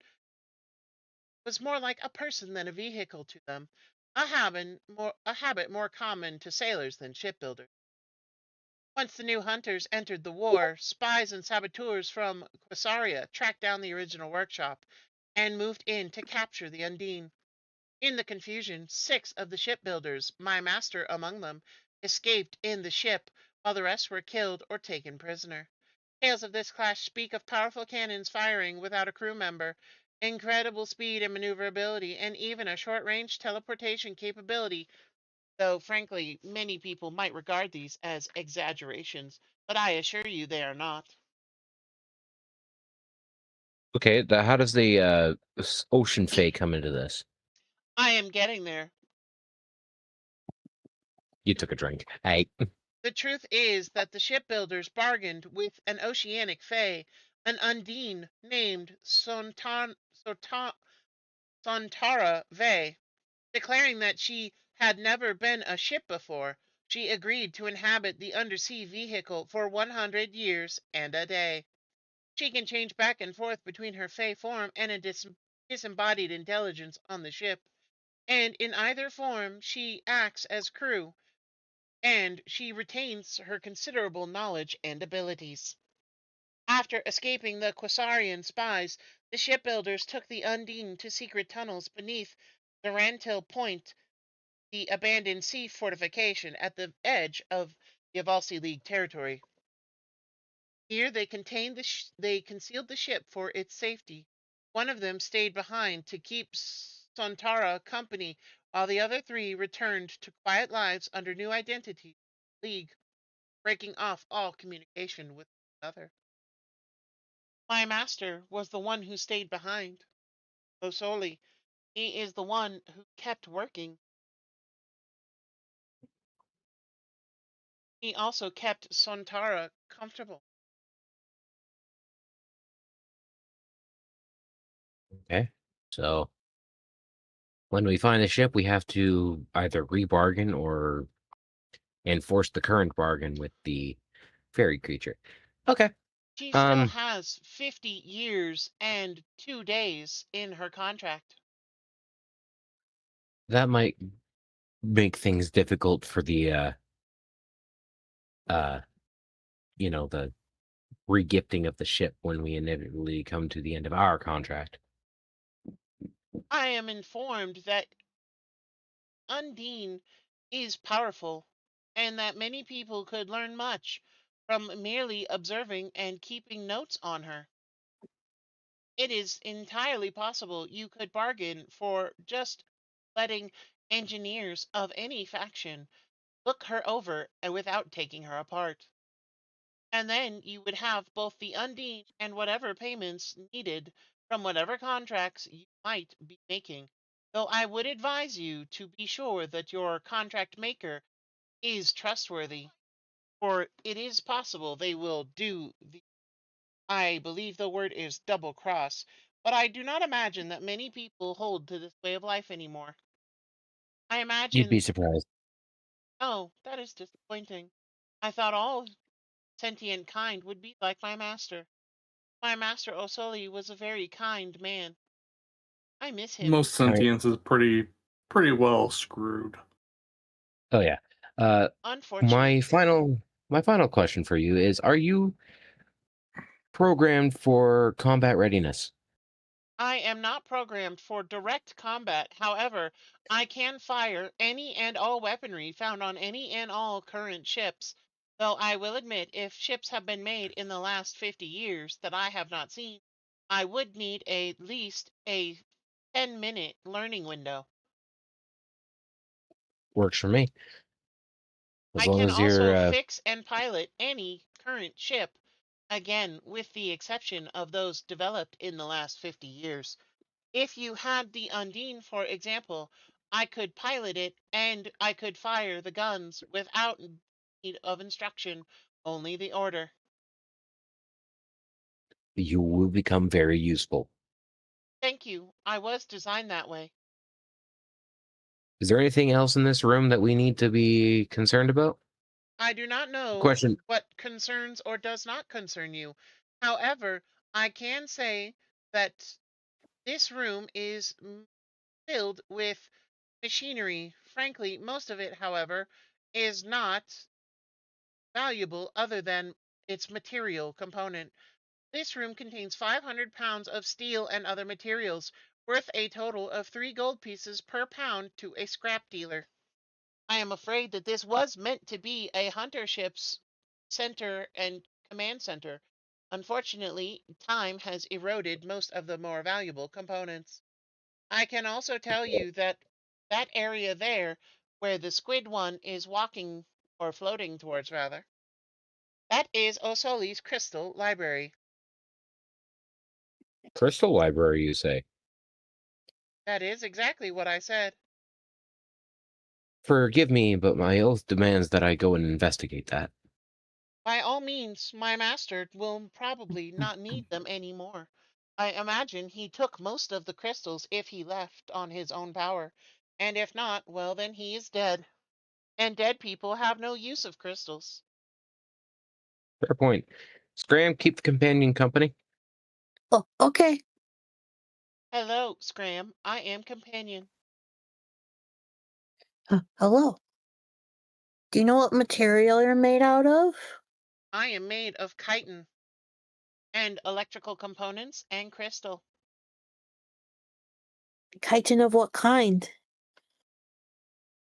was more like a person than a vehicle to them, a habit more common to sailors than shipbuilders. Once the new hunters entered the war, spies and saboteurs from Quesaria tracked down the original workshop and moved in to capture the Undine. In the confusion, 6 of the shipbuilders, my master among them, escaped in the ship, while the rest were killed or taken prisoner. Tales of this clash speak of powerful cannons firing without a crew member, incredible speed and maneuverability, and even a short-range teleportation capability, though frankly many people might regard these as exaggerations, but I assure you they are not. Okay, how does the ocean fae come into this? I am getting there. You took a drink. Hey. The truth is that the shipbuilders bargained with an oceanic fae, an Undine named Sontara Ve, declaring that she had never been a ship before. She agreed to inhabit the undersea vehicle for 100 years and a day. She can change back and forth between her fae form and a disembodied intelligence on the ship, and in either form she acts as crew, and she retains her considerable knowledge and abilities. After escaping the Quasarian spies, the shipbuilders took the Undine to secret tunnels beneath the Rantil Point, the abandoned sea fortification at the edge of the Avalsi League territory. Here they concealed the ship for its safety. One of them stayed behind to keep Sontara company, while the other 3 returned to quiet lives under new identities. League, breaking off all communication with one another. My master was the one who stayed behind. Osoli, he is the one who kept working. He also kept Sontara comfortable. Okay. So when we find the ship, we have to either rebargain or enforce the current bargain with the fairy creature. Okay. She still has 50 years and 2 days in her contract. That might make things difficult for the the regifting of the ship when we inevitably come to the end of our contract. I am informed that Undine is powerful and that many people could learn much from merely observing and keeping notes on her. It is entirely possible you could bargain for just letting engineers of any faction look her over and without taking her apart. And then you would have both the Undine and whatever payments needed from whatever contracts you might be making. Though I would advise you to be sure that your contract maker is trustworthy, for it is possible they will do the, I believe the word is double cross, but I do not imagine that many people hold to this way of life anymore. I You'd be imagine, surprised. oh, that is disappointing. I thought all sentient kind would be like my master. My master Osoli was a very kind man. I miss him. Most sentience is pretty well screwed. Oh yeah. My Unfortunately, final question for you is: are you programmed for combat readiness? I am not programmed for direct combat. However, I can fire any and all weaponry found on any and all current ships. Though I will admit, if ships have been made in the last 50 years that I have not seen, I would need at least a 10-minute learning window. Works for me. As I long can as you're also fix and pilot any current ship, again, with the exception of those developed in the last 50 years. If you had the Undine, for example, I could pilot it and I could fire the guns without need of instruction, only the order. you will become very useful. Thank you. I was designed that way. Is there anything else in this room that we need to be concerned about? I do not know Question. what concerns or does not concern you. However, I can say that this room is filled with machinery. Frankly, most of it, however, is not valuable other than its material component. This room contains 500 pounds of steel and other materials, worth a total of 3 gold pieces per pound to a scrap dealer. I am afraid that this was meant to be a hunter ship's center and command center. Unfortunately, time has eroded most of the more valuable components. I can also tell you that that area there, where the squid one is walking, or floating towards rather, that is Osoli's crystal library. Crystal library, you say? That is exactly what I said. Forgive me, but my oath demands that I go and investigate that. By all means, my master will probably not need them anymore. I imagine he took most of the crystals if he left on his own power, and if not, well, then he is dead. And dead people have no use of crystals. Fair point. Scram, keep the companion company. Oh, okay. Hello, Scram. I am companion. Hello. Do you know what material you're made out of? I am made of chitin and electrical components and crystal. Chitin of what kind?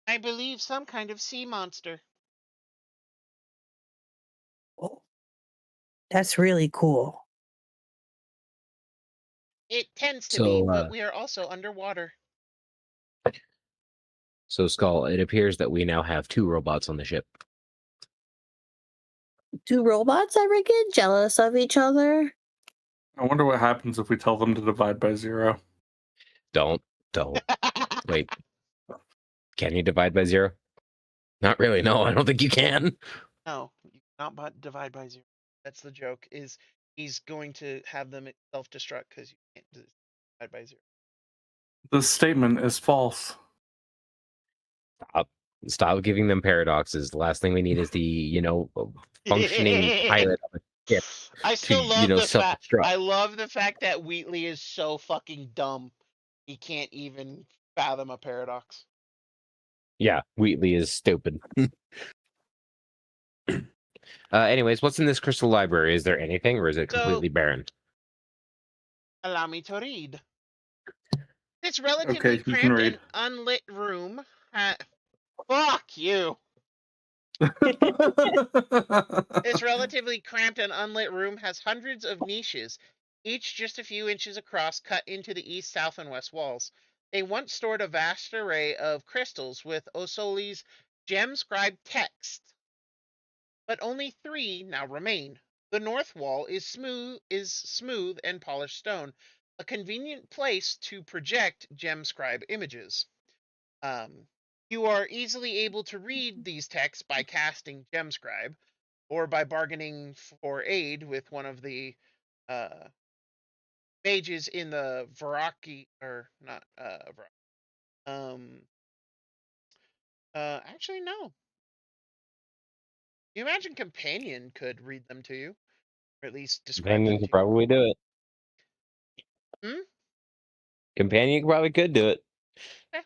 I believe some kind of sea monster. Oh, that's really cool. It tends to be, So, but we are also underwater. so Skull, it appears that we now have 2 robots on the ship. Do robots ever get jealous of each other? I wonder what happens if we tell them to divide by 0. Don't. Wait, can you divide by 0? Not really, no, I don't think you can. No, you cannot divide by 0. That's the joke, is he's going to have them self-destruct because you can't divided by 0. The statement is false. Stop giving them paradoxes. The last thing we need is the, functioning pilot of a ship I still love the fact. self-destruct. I love the fact that Wheatley is so fucking dumb. He can't even fathom a paradox. Yeah, Wheatley is stupid. Anyways, what's in this crystal library? Is there anything, or is it completely barren? Allow me to read. This relatively Okay, you can cramped read. and unlit room. Fuck you. This relatively cramped and unlit room has hundreds of niches, each just a few inches across, cut into the east, south, and west walls. They once stored a vast array of crystals with Osoli's gem-scribed text, but only 3 now remain. The north wall is smooth and polished stone, a convenient place to project gem-scribe images. You are easily able to read these texts by casting Gemscribe, or by bargaining for aid with one of the mages in the Varaki, or not actually no. You imagine Companion could read them to you, or at least describe Companion them could to probably do it. you. Companion probably could do it. Eh.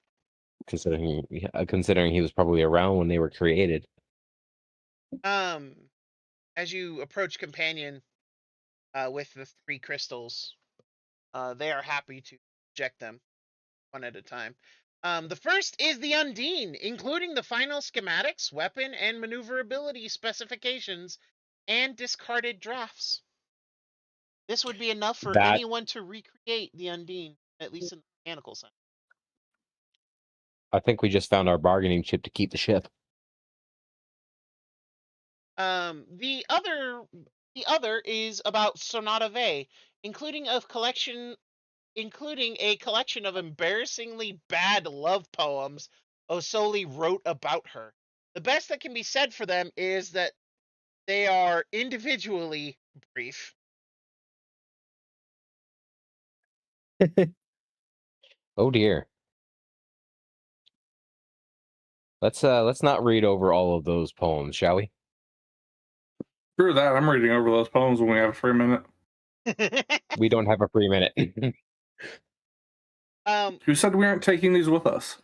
Considering he was probably around when they were created. As you approach Companion with the 3 crystals, they are happy to project them one at a time. The first is the Undine, including the final schematics, weapon, and maneuverability specifications, and discarded drafts. This would be enough for anyone to recreate the Undine, at least in the mechanical sense. I think we just found our bargaining chip to keep the ship. The other is about Sonata Ve, including a collection of embarrassingly bad love poems Osoli wrote about her. The best that can be said for them is that they are individually brief. Oh dear. Let's not read over all of those poems, shall we? Screw that. I'm reading over those poems when we have a free minute. We don't have a free minute. Who said we aren't taking these with us?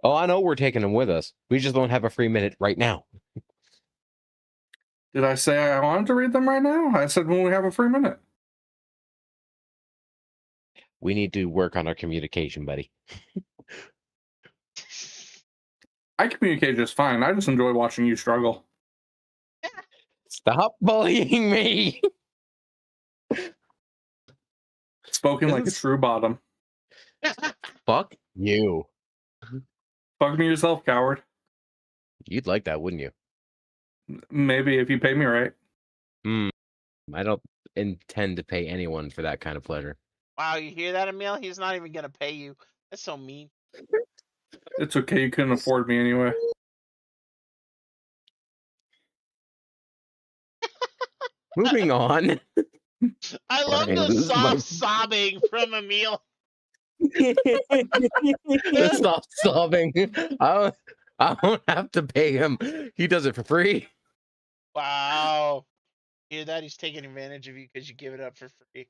Oh, I know we're taking them with us. We just don't have a free minute right now. Did I say I wanted to read them right now? I said when we have a free minute. We need to work on our communication, buddy. I communicate just fine. I just enjoy watching you struggle. Stop bullying me. Spoken like a true bottom. Fuck you. Fuck me yourself, coward. You'd like that, wouldn't you? Maybe if you pay me right. I don't intend to pay anyone for that kind of pleasure. Wow, you hear that, Emil? He's not even gonna pay you. That's so mean. It's okay, you couldn't afford me anyway. Moving on. I love Sorry, I the lose soft my- sobbing from Emil. Stop sobbing. I don't have to pay him. He does it for free. Wow. Hear that? He's taking advantage of you because you give it up for free.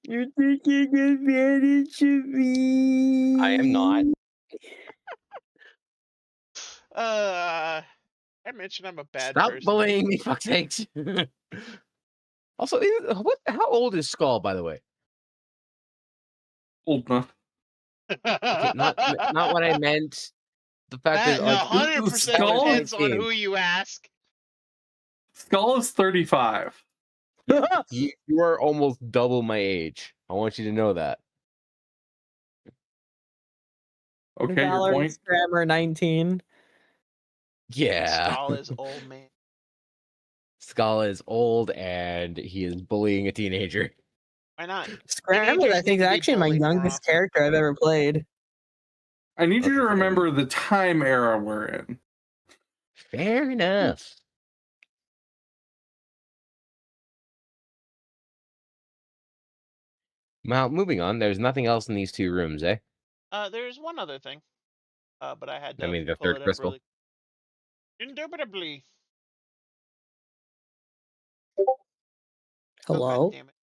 You're taking advantage of me. I am not. I mentioned I'm a bad Stop person. bullying me, fuck sakes. Also, how old is Skull, by the way? Old enough. Okay, not what I meant. The fact That is, like, 100% Skull depends on game. who you ask. Skull is 35. You are almost double my age. I want you to know that. Okay, your point. Grammar 19. Yeah. Skull is old man. Skull is old and he is bullying a teenager. Why not? Scramble, Teenagers I think, need is to be actually my bullied more youngest often. character I've ever played. I need you to Okay, remember the time era we're in. Fair enough. Well, moving on. There's nothing else in these 2 rooms, eh? There's one other thing, but I had I to mean, the pull 3rd it up crystal. really. Indubitably. Oh, God Hello? damn it.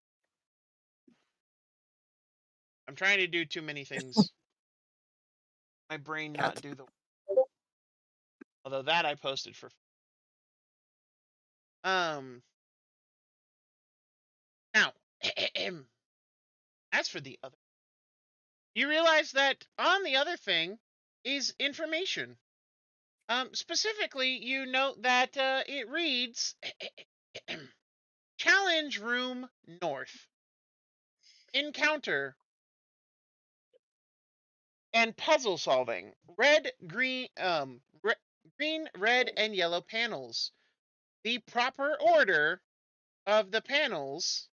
I'm trying to do too many things. My brain not do the. Although that I posted for. Now, as for the other, you realize that on the other thing is information. Specifically, you note that it reads Challenge Room North. Encounter and puzzle solving. Green, red, and yellow panels. The proper order of the panels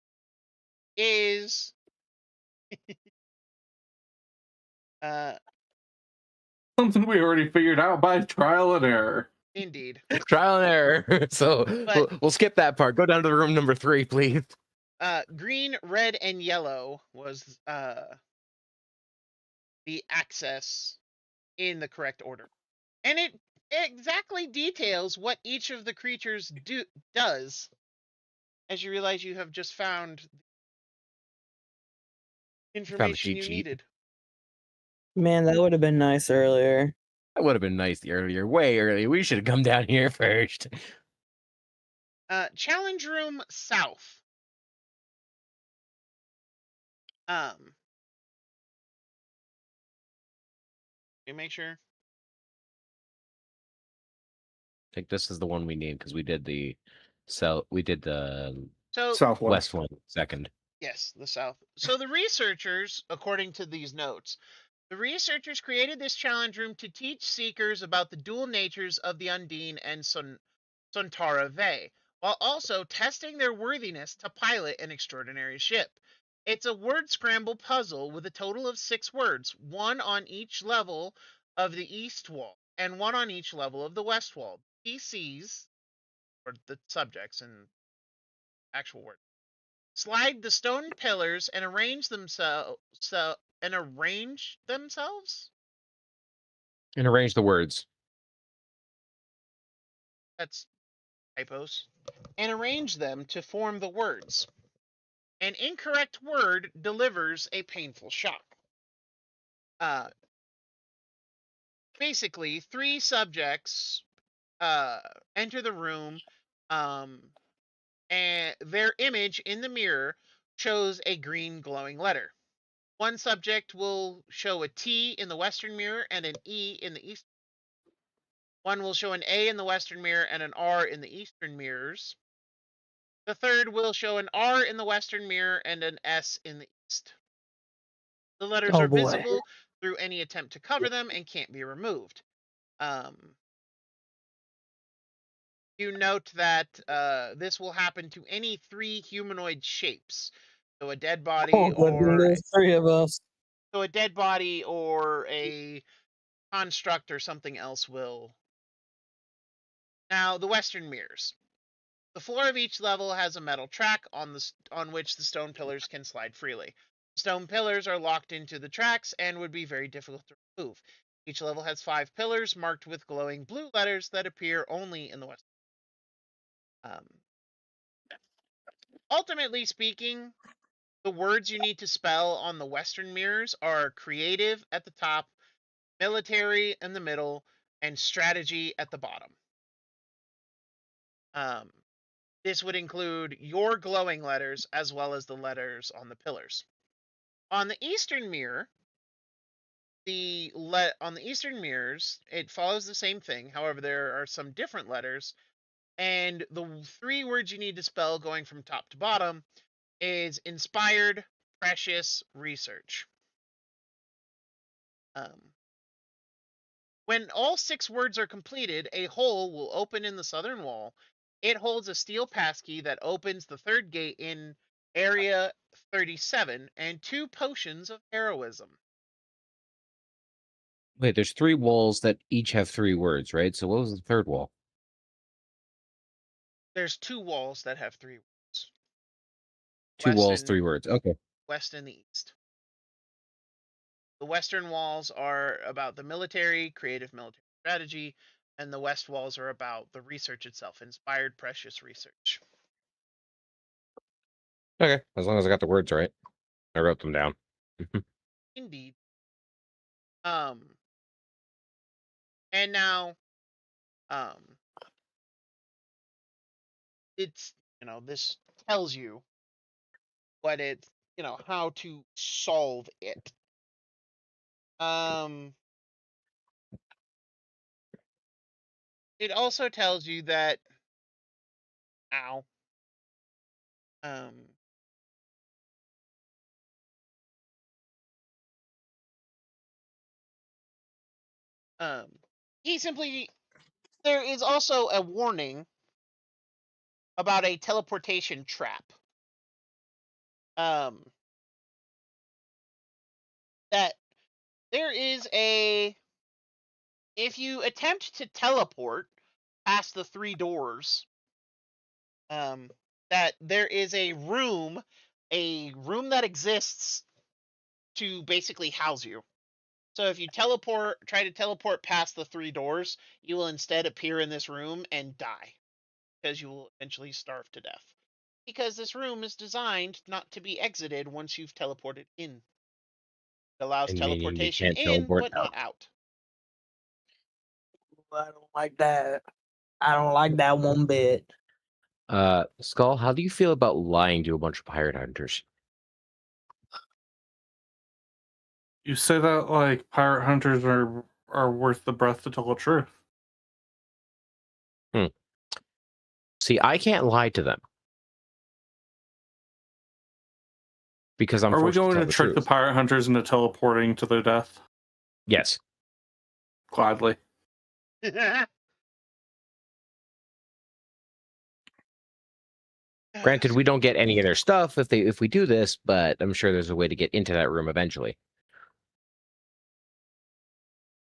is Something we already figured out by trial and error. indeed. Trial and error. So But we'll skip that part. Go down to the room number 3, please. green, red, and yellow was the access in the correct order. And it exactly details what each of the creatures does, as you realize you have just found information cheat you sheet. needed. Man, that would have been nice earlier. That would have been nice earlier, way earlier. We should have come down here first. Challenge Room South. Let me make sure. I think this is the one we need because we did the So Southwest. west one second. yes, the South. So the researchers, according to these notes, the researchers created this challenge room to teach seekers about the dual natures of the Undine and Sontara Ve, while also testing their worthiness to pilot an extraordinary ship. It's a word scramble puzzle with a total of 6 words, 1 on each level of the east wall and 1 on each level of the west wall. PCs, or the subjects in actual words, slide the stone pillars and arrange themselves. And arrange the words. That's typos. And arrange them to form the words. An incorrect word delivers a painful shock. Basically, 3 subjects enter the room, and their image in the mirror shows a green glowing letter. One subject will show a T in the western mirror and an E in the east. One will show an A in the western mirror and an R in the eastern mirrors. The third will show an R in the western mirror and an S in the east. The letters Oh are boy. visible through any attempt to cover them and can't be removed. You note that this will happen to any 3 humanoid shapes. So a dead body There's 3 of us. So a dead body or a construct or something else will. Now, the western mirrors. The floor of each level has a metal track on which the stone pillars can slide freely. Stone pillars are locked into the tracks and would be very difficult to remove. Each level has 5 pillars marked with glowing blue letters that appear only in the west. Ultimately speaking, the words you need to spell on the western mirrors are creative at the top, military in the middle, and strategy at the bottom. This would include your glowing letters as well as the letters on the pillars. On the eastern mirror, on the eastern mirrors, it follows the same thing. However, there are some different letters, and the 3 words you need to spell going from top to bottom is inspired, precious, research. When all 6 words are completed, a hole will open in the southern wall. It holds a steel passkey that opens the 3rd gate in Area 37 and 2 potions of heroism. Wait, there's 3 walls that each have 3 words, right? So what was the 3rd wall? There's 2 walls that have 3 words. 2 walls, Western, 3 words. Okay. west and the east. The western walls are about the military, creative military strategy, and the west walls are about the research itself, inspired precious research. Okay, as long as I got the words right. I wrote them down. Indeed. And now, it's, this tells you what it's, how to solve it. It also tells you that, there is also a warning about a teleportation trap. That there is if you attempt to teleport past the 3 doors, that there is a room that exists to basically house you. So if you try to teleport past the 3 doors, you will instead appear in this room and die, because you will eventually starve to death. Because this room is designed not to be exited once you've teleported in. It allows And meaning you teleportation can't in, teleport but not out. I don't like that. I don't like that one bit. Skull, how do you feel about lying to a bunch of pirate hunters? You say that like pirate hunters are worth the breath to tell the truth. See, I can't lie to them. Because I'm Are we forced to going tell to the trick the truth. pirate hunters into teleporting to their death? Yes. Gladly. Granted, we don't get any of their stuff if we do this, but I'm sure there's a way to get into that room eventually.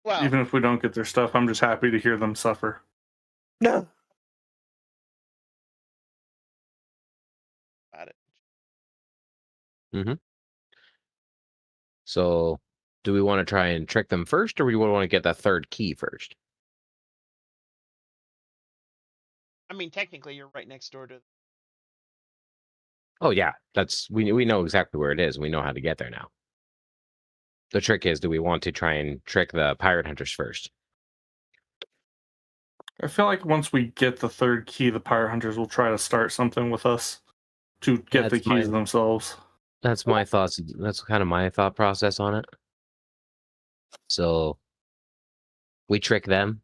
Well, Even if we don't get their stuff, I'm just happy to hear them suffer. No. about it. So, do we want to try and trick them first, or do we want to get that third key first? I mean, technically, you're right next door to. Oh yeah, we know exactly where it is. We know how to get there now. The trick is, do we want to try and trick the pirate hunters first? I feel like once we get the third key, the pirate hunters will try to start something with us to get the That's keys fine. themselves. That's my thoughts. That's kind of my thought process on it. So we trick them,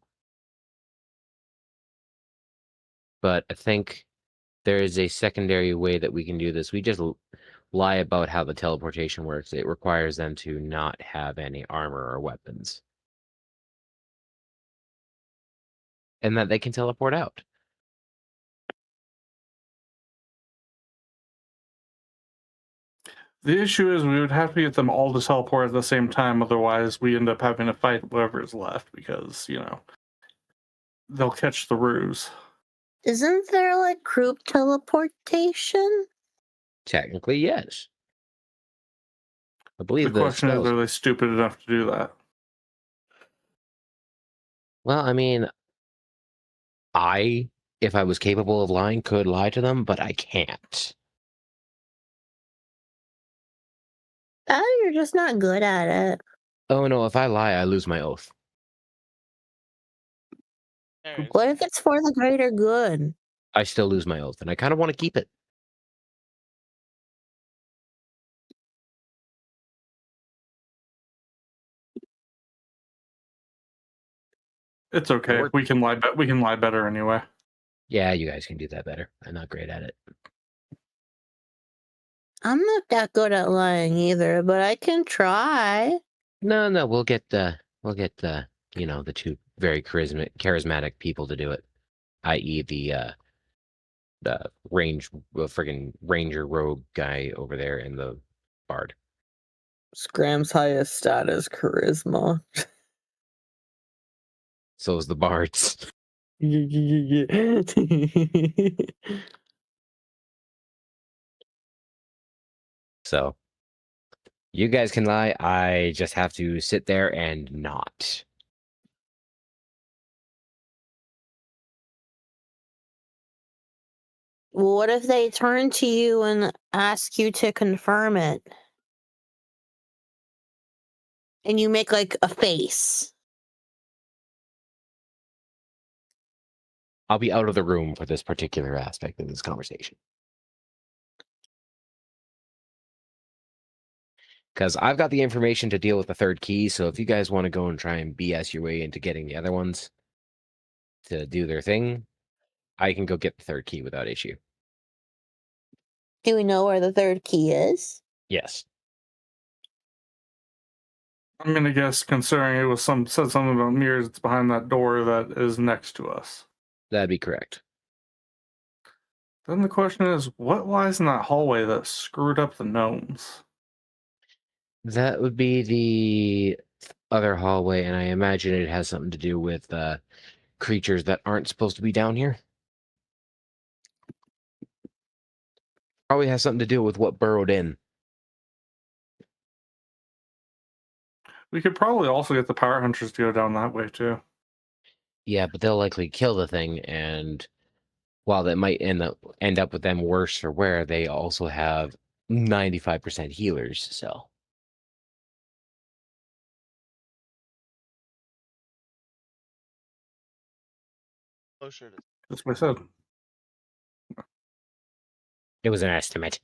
but I think there is a secondary way that we can do this. We just lie about how the teleportation works. It requires them to not have any armor or weapons, and that they can teleport out. The issue is we would have to get them all to teleport at the same time, otherwise we end up having to fight whoever's left because, they'll catch the ruse. Isn't there like group teleportation? Technically, yes. I The believe the question is, spells. are they stupid enough to do that? Well, I mean, if I was capable of lying, could lie to them, but I can't. You're just not good at it. Oh no, if I lie, I lose my oath. What if it's for the greater good? I still lose my oath, and I kind of want to keep it. It's okay. We can lie. We can lie better anyway. Yeah, you guys can do that better. I'm not great at it. I'm not that good at lying either, but I can try. No, we'll get the the two very charismatic people to do it, i.e. the friggin' ranger rogue guy over there and the bard. Scram's highest stat is charisma. So is the bards. Yeah. So You guys can lie. I just have to sit there and not. Well, what if they turn to you and ask you to confirm it? And you make like a face. I'll be out of the room for this particular aspect of this conversation. Because I've got the information to deal with the third key, so if you guys want to go and try and BS your way into getting the other ones to do their thing, I can go get the third key without issue. Do we know where the third key is? Yes. I'm gonna guess, considering it was said something about mirrors, it's behind that door that is next to us. That'd be correct. Then the question is, what lies in that hallway that screwed up the gnomes? That would be the other hallway, and I imagine it has something to do with creatures that aren't supposed to be down here. Probably has something to do with what burrowed in. We could probably also get the Power Hunters to go down that way too. Yeah, but they'll likely kill the thing, and while that might end up with them worse for wear, they also have 95% healers, so. Closer to That's what I said. It was an estimate.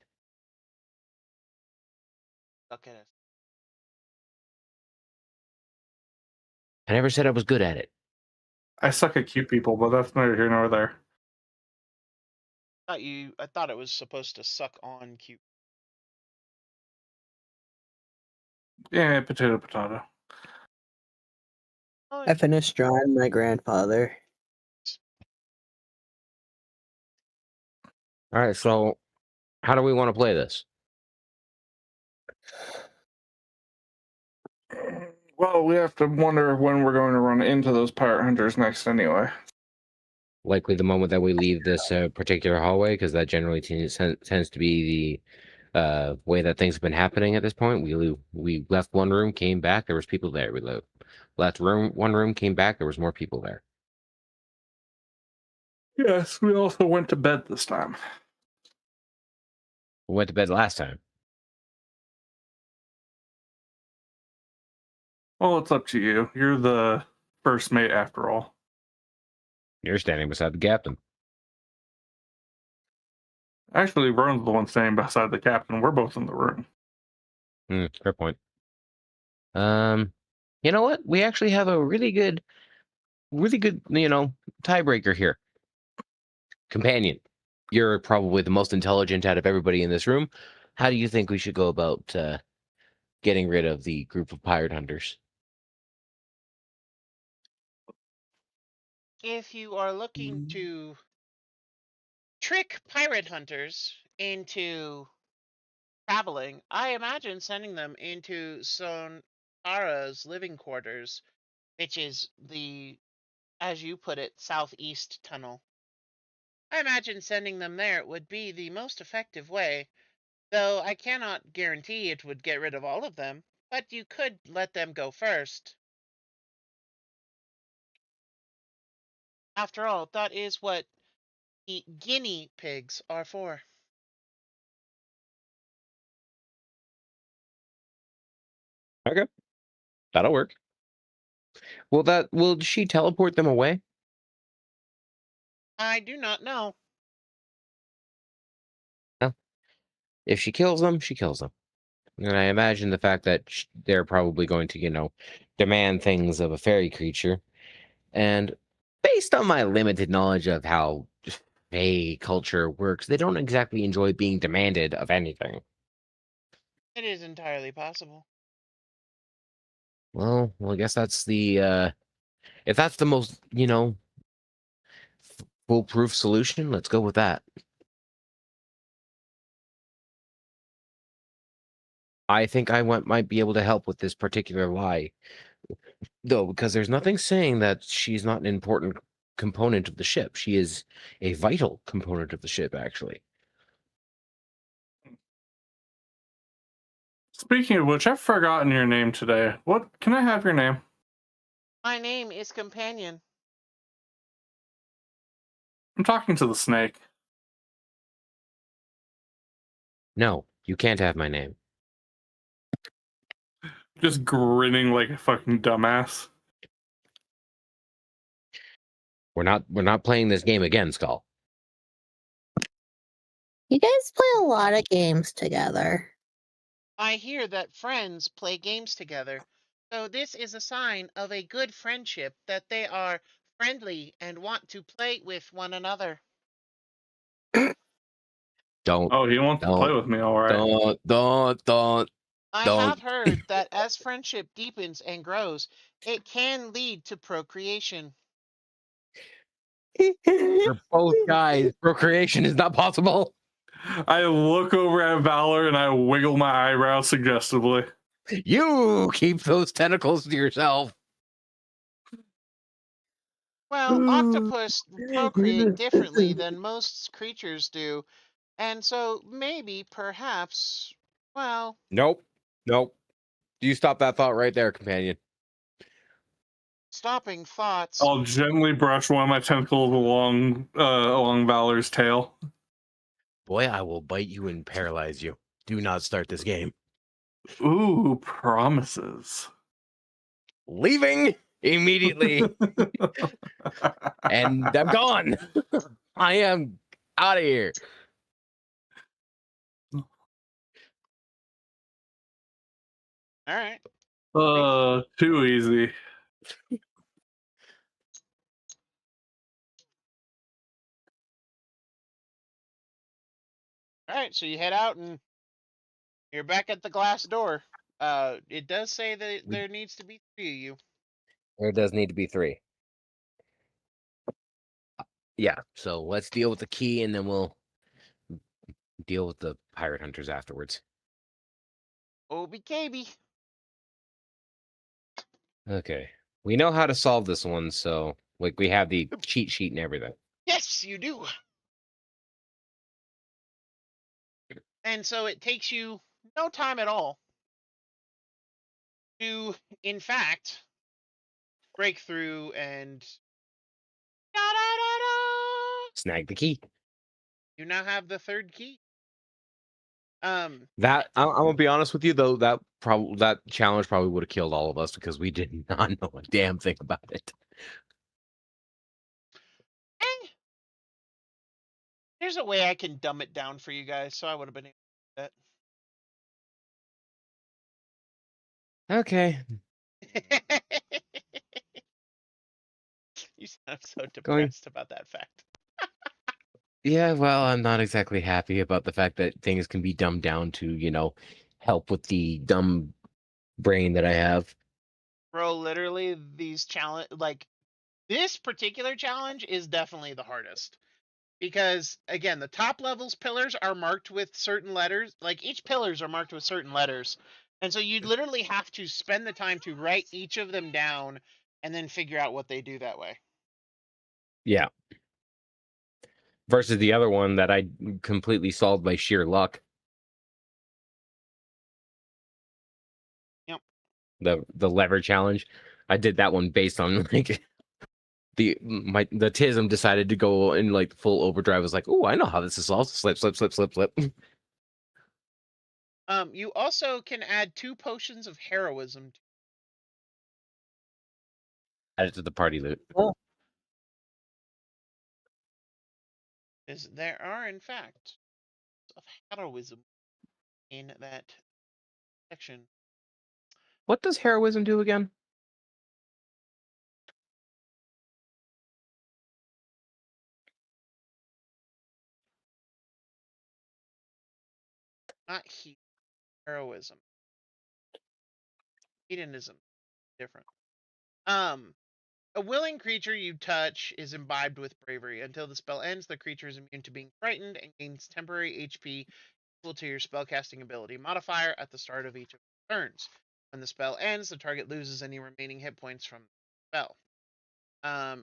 suck at us. I never said I was good at it. I suck at cute people, but that's neither here nor there. I thought it was supposed to suck on cute. Yeah, potato, potato. Oh, I finished drawing my grandfather. All right, so how do we want to play this? Well, we have to wonder when we're going to run into those Pirate Hunters next anyway. Likely the moment that we leave this particular hallway, because that generally tends to be the way that things have been happening at this point. We left one room, came back, there was people there. We left one room, came back, there was more people there. Yes, we also went to bed this time. We went to bed last time. Well, it's up to you. You're the first mate after all. You're standing beside the captain. Actually, Vern's the one standing beside the captain. We're both in the room. Fair point. You know what? We actually have a really good, tiebreaker here. Companion, you're probably the most intelligent out of everybody in this room. How do you think we should go about getting rid of the group of pirate hunters? If you are looking to trick pirate hunters into traveling, I imagine sending them into Sonara's living quarters, which is the, as you put it, southeast tunnel. I imagine sending them there would be the most effective way, though I cannot guarantee it would get rid of all of them, but you could let them go first. After all, that is what the guinea pigs are for. Okay, that'll work. Will she teleport them away? I do not know. Well, if she kills them, she kills them. And I imagine the fact that they're probably going to, demand things of a fairy creature. And based on my limited knowledge of how fae culture works, they don't exactly enjoy being demanded of anything. It is entirely possible. Well, I guess that's the if that's the most, foolproof solution, let's go with that. I think I might be able to help with this particular lie, though, because there's nothing saying that she's not an important component of the ship. She is a vital component of the ship, actually. Speaking of which, I've forgotten your name today. What can I have your name? My name is Companion. I'm talking to the snake. No, you can't have my name. Just grinning like a fucking dumbass. We're not playing this game again, Skull. You guys play a lot of games together. I hear that friends play games together, so this is a sign of a good friendship that they are friendly and want to play with one another. Don't, Oh, he wants to play don't, with me, all right. don't. I Don't. have heard that as friendship deepens and grows, it can lead to procreation. For both guys, procreation is not possible. I look over at Valor and I wiggle my eyebrows suggestively. You keep those tentacles to yourself. Well, octopus procreate differently than most creatures do, and so maybe, perhaps, well, Nope. You stop that thought right there, companion. stopping thoughts. I'll gently brush one of my tentacles along Valor's tail. Boy, I will bite you and paralyze you. Do not start this game. Ooh, promises. Leaving immediately. And I'm gone. I am out of here. All right. Too easy. All right, so you head out and you're back at the glass door. It does say that there needs to be 3 of you. There does need to be 3. Yeah, so let's deal with the key and then we'll deal with the pirate hunters afterwards. Obi KB. Okay. We know how to solve this one, so like we have the cheat sheet and everything. Yes, you do. And so it takes you no time at all to, in fact, break through and da-da-da-da! Snag the key. You now have the 3rd key. That I'm gonna be honest with you though, that challenge probably would have killed all of us because we did not know a damn thing about it. And there's a way I can dumb it down for you guys, so I would have been able to do Okay. that. You sound so Going. depressed about that fact. Yeah, well, I'm not exactly happy about the fact that things can be dumbed down to, help with the dumb brain that I have. Bro, literally these challenge like this particular challenge is definitely the hardest. Because again, the top levels pillars are marked with certain letters. Like each pillars are marked with certain letters. And so you literally have to spend the time to write each of them down and then figure out what they do that way. Yeah. Versus the other one that I completely solved by sheer luck. Yep. The lever challenge. I did that one based on like the TISM decided to go in like full overdrive. I was like, oh, I know how this is solved. Slip. You also can add 2 potions of heroism. Add it to the party loot. Oh, There are, in fact, of heroism in that section. What does heroism do again? Not heroism. Hedonism. Different. A willing creature you touch is imbibed with bravery. Until the spell ends, the creature is immune to being frightened and gains temporary HP equal to your spellcasting ability modifier at the start of each of its turns. When the spell ends, the target loses any remaining hit points from the spell.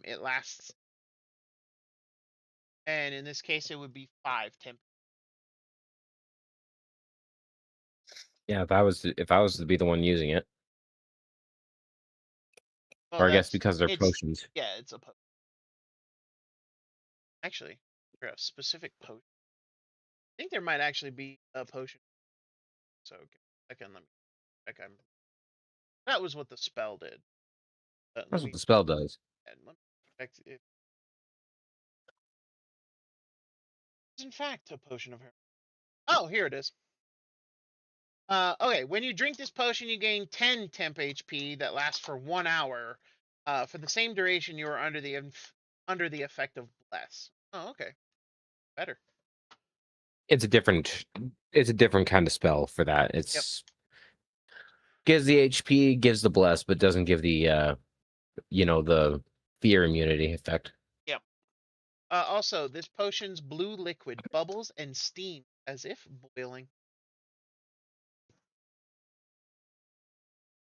It lasts, and in this case, it would be 5 temp. Yeah, if I was to be the one using it, Well, or I guess that's because they're it's potions. yeah, it's a potion. Actually, for a specific potion, I think there might actually be a potion. So let me check. That was what the spell did. Let That's what me the spell does. let me check if it's in fact a potion of her. Oh, here it is. Okay, when you drink this potion, you gain 10 temp HP that lasts for 1 hour. For the same duration, you are under the effect of bless. Oh, okay, better. It's a different kind of spell for that. Yep. It's gives the HP, gives the bless, but doesn't give the the fear immunity effect. Yep. Also, this potion's blue liquid bubbles and steam as if boiling.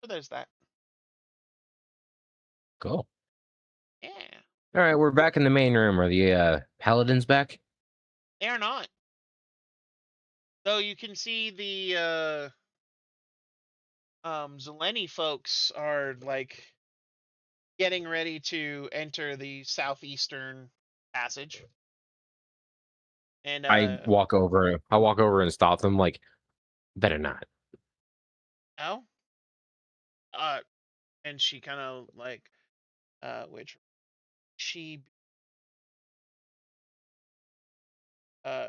So there's that. Cool. Yeah, All right, we're back in the main room. Are the paladins back? they are not. So you can see the Zeleni folks are like getting ready to enter the southeastern passage. And I walk over and stop them. Like, better not. oh, and she kind of like which she oh,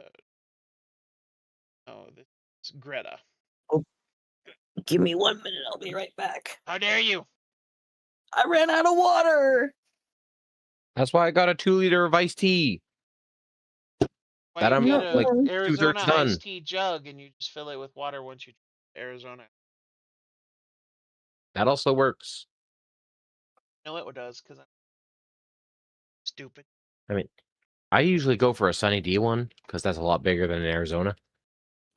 this is Greta. Give me 1 minute. I'll be right back. How dare you? I ran out of water. That's why I got a 2-liter of iced tea. Why That you I'm get a like Arizona 2/3 done. iced tea jug and you just fill it with water once you drink Arizona? That also works. No, it does because I'm stupid. I mean, I usually go for a Sunny D one because that's a lot bigger than an Arizona.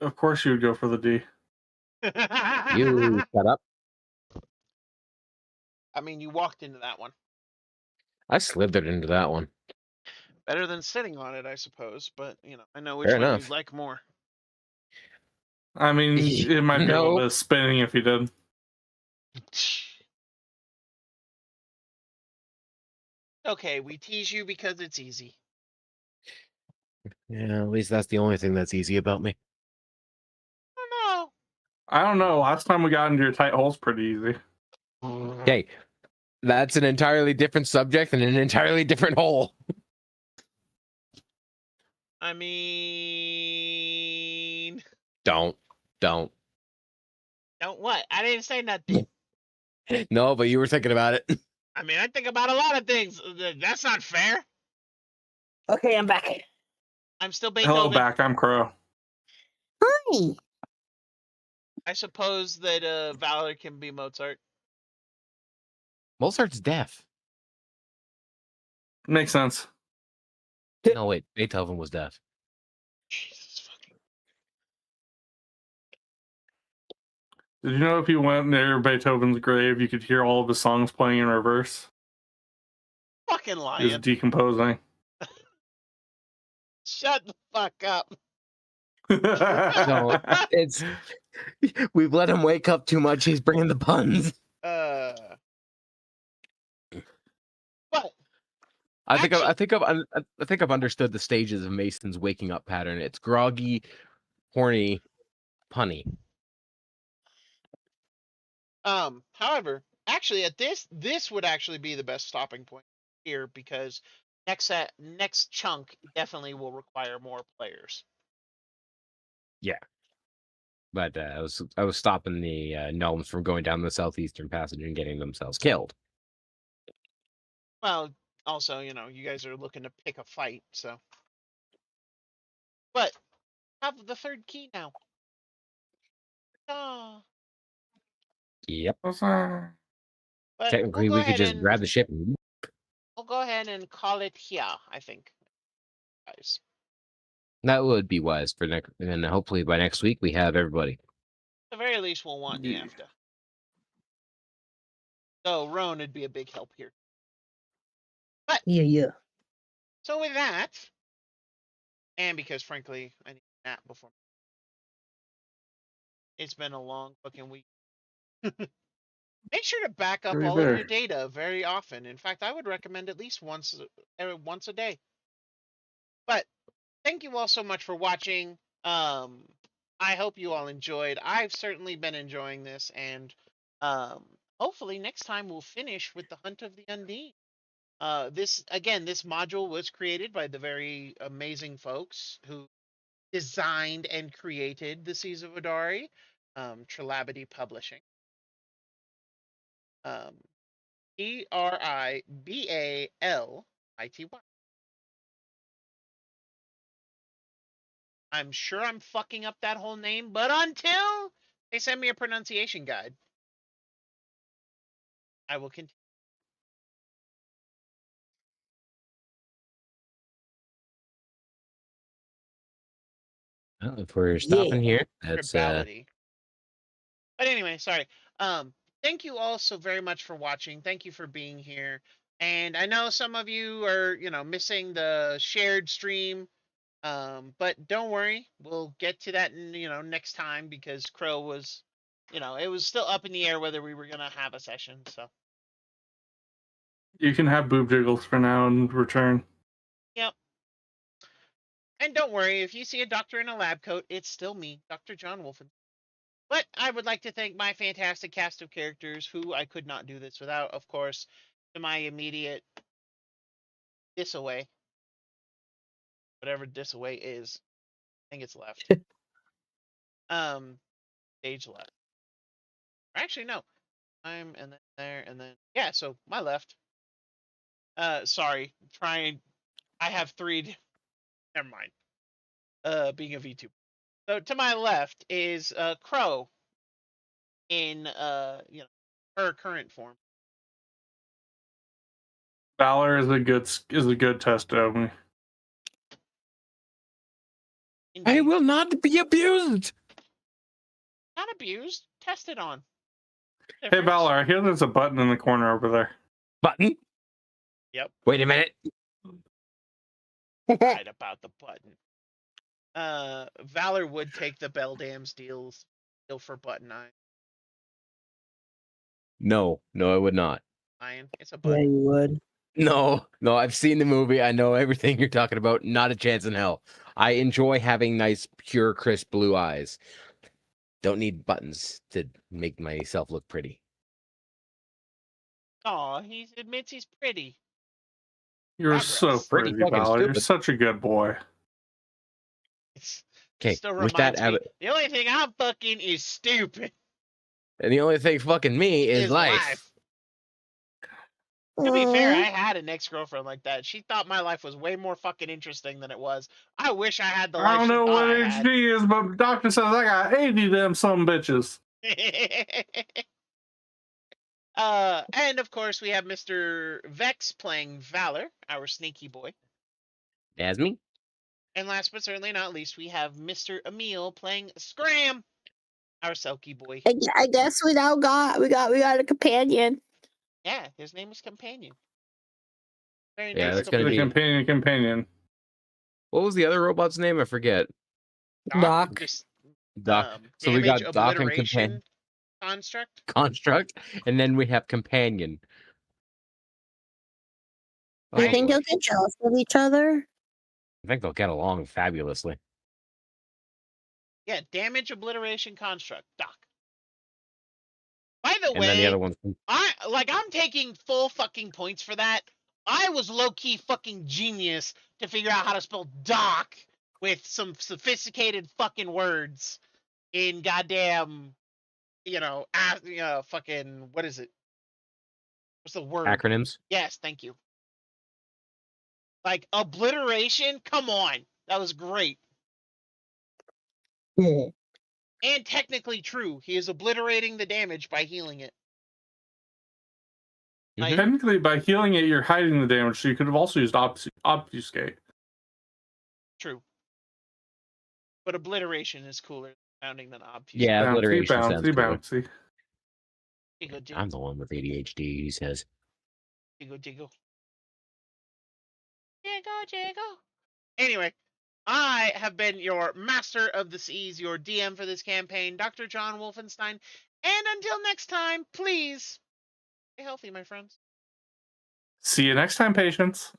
Of course, you would go for the D. You shut up. I mean, you walked into that one. I slithered into that one. Better than sitting on it, I suppose. But I know which Fair one enough. you'd like more. I mean, it might be a little No. bit of spinning if you did. Okay, we tease you because it's easy. Yeah, at least that's the only thing that's easy about me. Oh I don't know. Last time we got into your tight hole's pretty easy. no. Okay, that's an entirely different subject and an entirely different hole. I mean, Don't. don't what? I didn't say nothing. No, but you were thinking about it. I mean, I think about a lot of things. That's not fair. Okay, I'm back. I'm still Hello, Beethoven. back. I'm Crow. Hi. I suppose that Valor can be Mozart. Mozart's deaf. Makes sense. No, wait, Beethoven was deaf. Jesus fucking. Did you know if you went near Beethoven's grave, you could hear all of his songs playing in reverse? Fucking He was lying. decomposing. Shut the fuck up. No, it's we've let him wake up too much. He's bringing the puns. But I think I've understood the stages of Mason's waking up pattern. It's groggy, horny, punny. however, actually at this would actually be the best stopping point here because next chunk definitely will require more players. Yeah, but I was stopping the gnomes from going down the southeastern passage and getting themselves killed. Well, also, you guys are looking to pick a fight, so. But have the third key now. Oh. Yep. But Technically, we could just grab the ship. We'll go ahead and call it here, I think. Guys. That would be wise for next, and hopefully by next week we have everybody. At the very least, we'll want Yeah. Niafta. So Roan would be a big help here. But Yeah. so with that, and because frankly I need a nap before, It's been a long fucking week. Make sure to back up Right all of there. your data very often. In fact, I would recommend at least once a day. But thank you all so much for watching. I hope you all enjoyed. I've certainly been enjoying this, and hopefully next time we'll finish with the Hunt of the Undine. This module was created by the very amazing folks who designed and created the Seas of Vodari, Trilabity Publishing. Tribality. I'm sure I'm fucking up that whole name, but until they send me a pronunciation guide, I will continue. Well, if we're stopping here, that's Tribality. But anyway, sorry. Thank you all so very much for watching. Thank you for being here. And I know some of you are, missing the shared stream. But don't worry, we'll get to that next time, because Crow was, it was still up in the air whether we were gonna have a session. So You can have boob jiggles for now and return. yep. And don't worry, if you see a doctor in a lab coat, it's still me, Dr. John Wolfen. But I would like to thank my fantastic cast of characters, who I could not do this without, of course, to my immediate disaway. Whatever disaway is. I think it's left. Stage left. Actually, no. And then there, and then yeah, so my left. Sorry. I have 3. Never mind. Being a VTuber. So to my left is Crow in her current form. Valor is a good test of me. I Indeed. will not be abused. Not abused. Tested on. Hey Difference. Valor, I hear there's a button in the corner over there. Button. Yep. Wait a minute. Right about the button. Valor would take the Beldam's deal for button eye. No, I would not. It's a Yeah, button. you would. No, I've seen the movie. I know everything you're talking about. Not a chance in hell. I enjoy having nice, pure, crisp blue eyes. Don't need buttons to make myself look pretty. Aw, he admits he's pretty. You're Progress. so Pretty pretty, fucking Valor. You're stupid. such a good boy. Okay, Still with that, reminds me, the only thing I'm fucking is stupid. and the only thing fucking me is life. To be fair, I had an ex-girlfriend like that. She thought my life was way more fucking interesting than it was. I wish I had the I life don't she know thought what I had. HD is, but the doctor says I got 80 of them some bitches. And of course, we have Mr. Vex playing Valor, our sneaky boy. That's me. And last but certainly not least, we have Mr. Emil playing Scram, our Selkie boy. I guess we now got a companion. Yeah, his name is Companion. Very Yeah, nice. that's gonna The be. companion. What was the other robot's name? I forget. Doc. Just, Doc. So we got damage Doc and obliteration construct. Construct, and then we have Companion. Do you Oh, think boy. you'll get jealous of each other? I think they'll get along fabulously. Yeah, damage obliteration construct, Doc. By the And then the way, other one's I'm taking full fucking points for that. I was low-key fucking genius to figure out how to spell Doc with some sophisticated fucking words in goddamn, fucking, what is it? What's the word? acronyms. Yes, thank you. Like, obliteration? Come on. That was great. Yeah. And technically true. He is obliterating the damage by healing it. Like, Technically, by healing it, you're hiding the damage, so you could have also used obfuscate. true. But obliteration is cooler sounding than obfuscate. Yeah, Bouncy, obliteration sounds bouncy, cooler. bouncy. Jiggle, jiggle, I'm the one with ADHD, he says. jiggle, jiggle. Jiggle, jiggle. Anyway, I have been your Master of the Seas, your DM for this campaign, Dr. John Wolfenstein. And until next time, please stay healthy, my friends. See you next time, patients.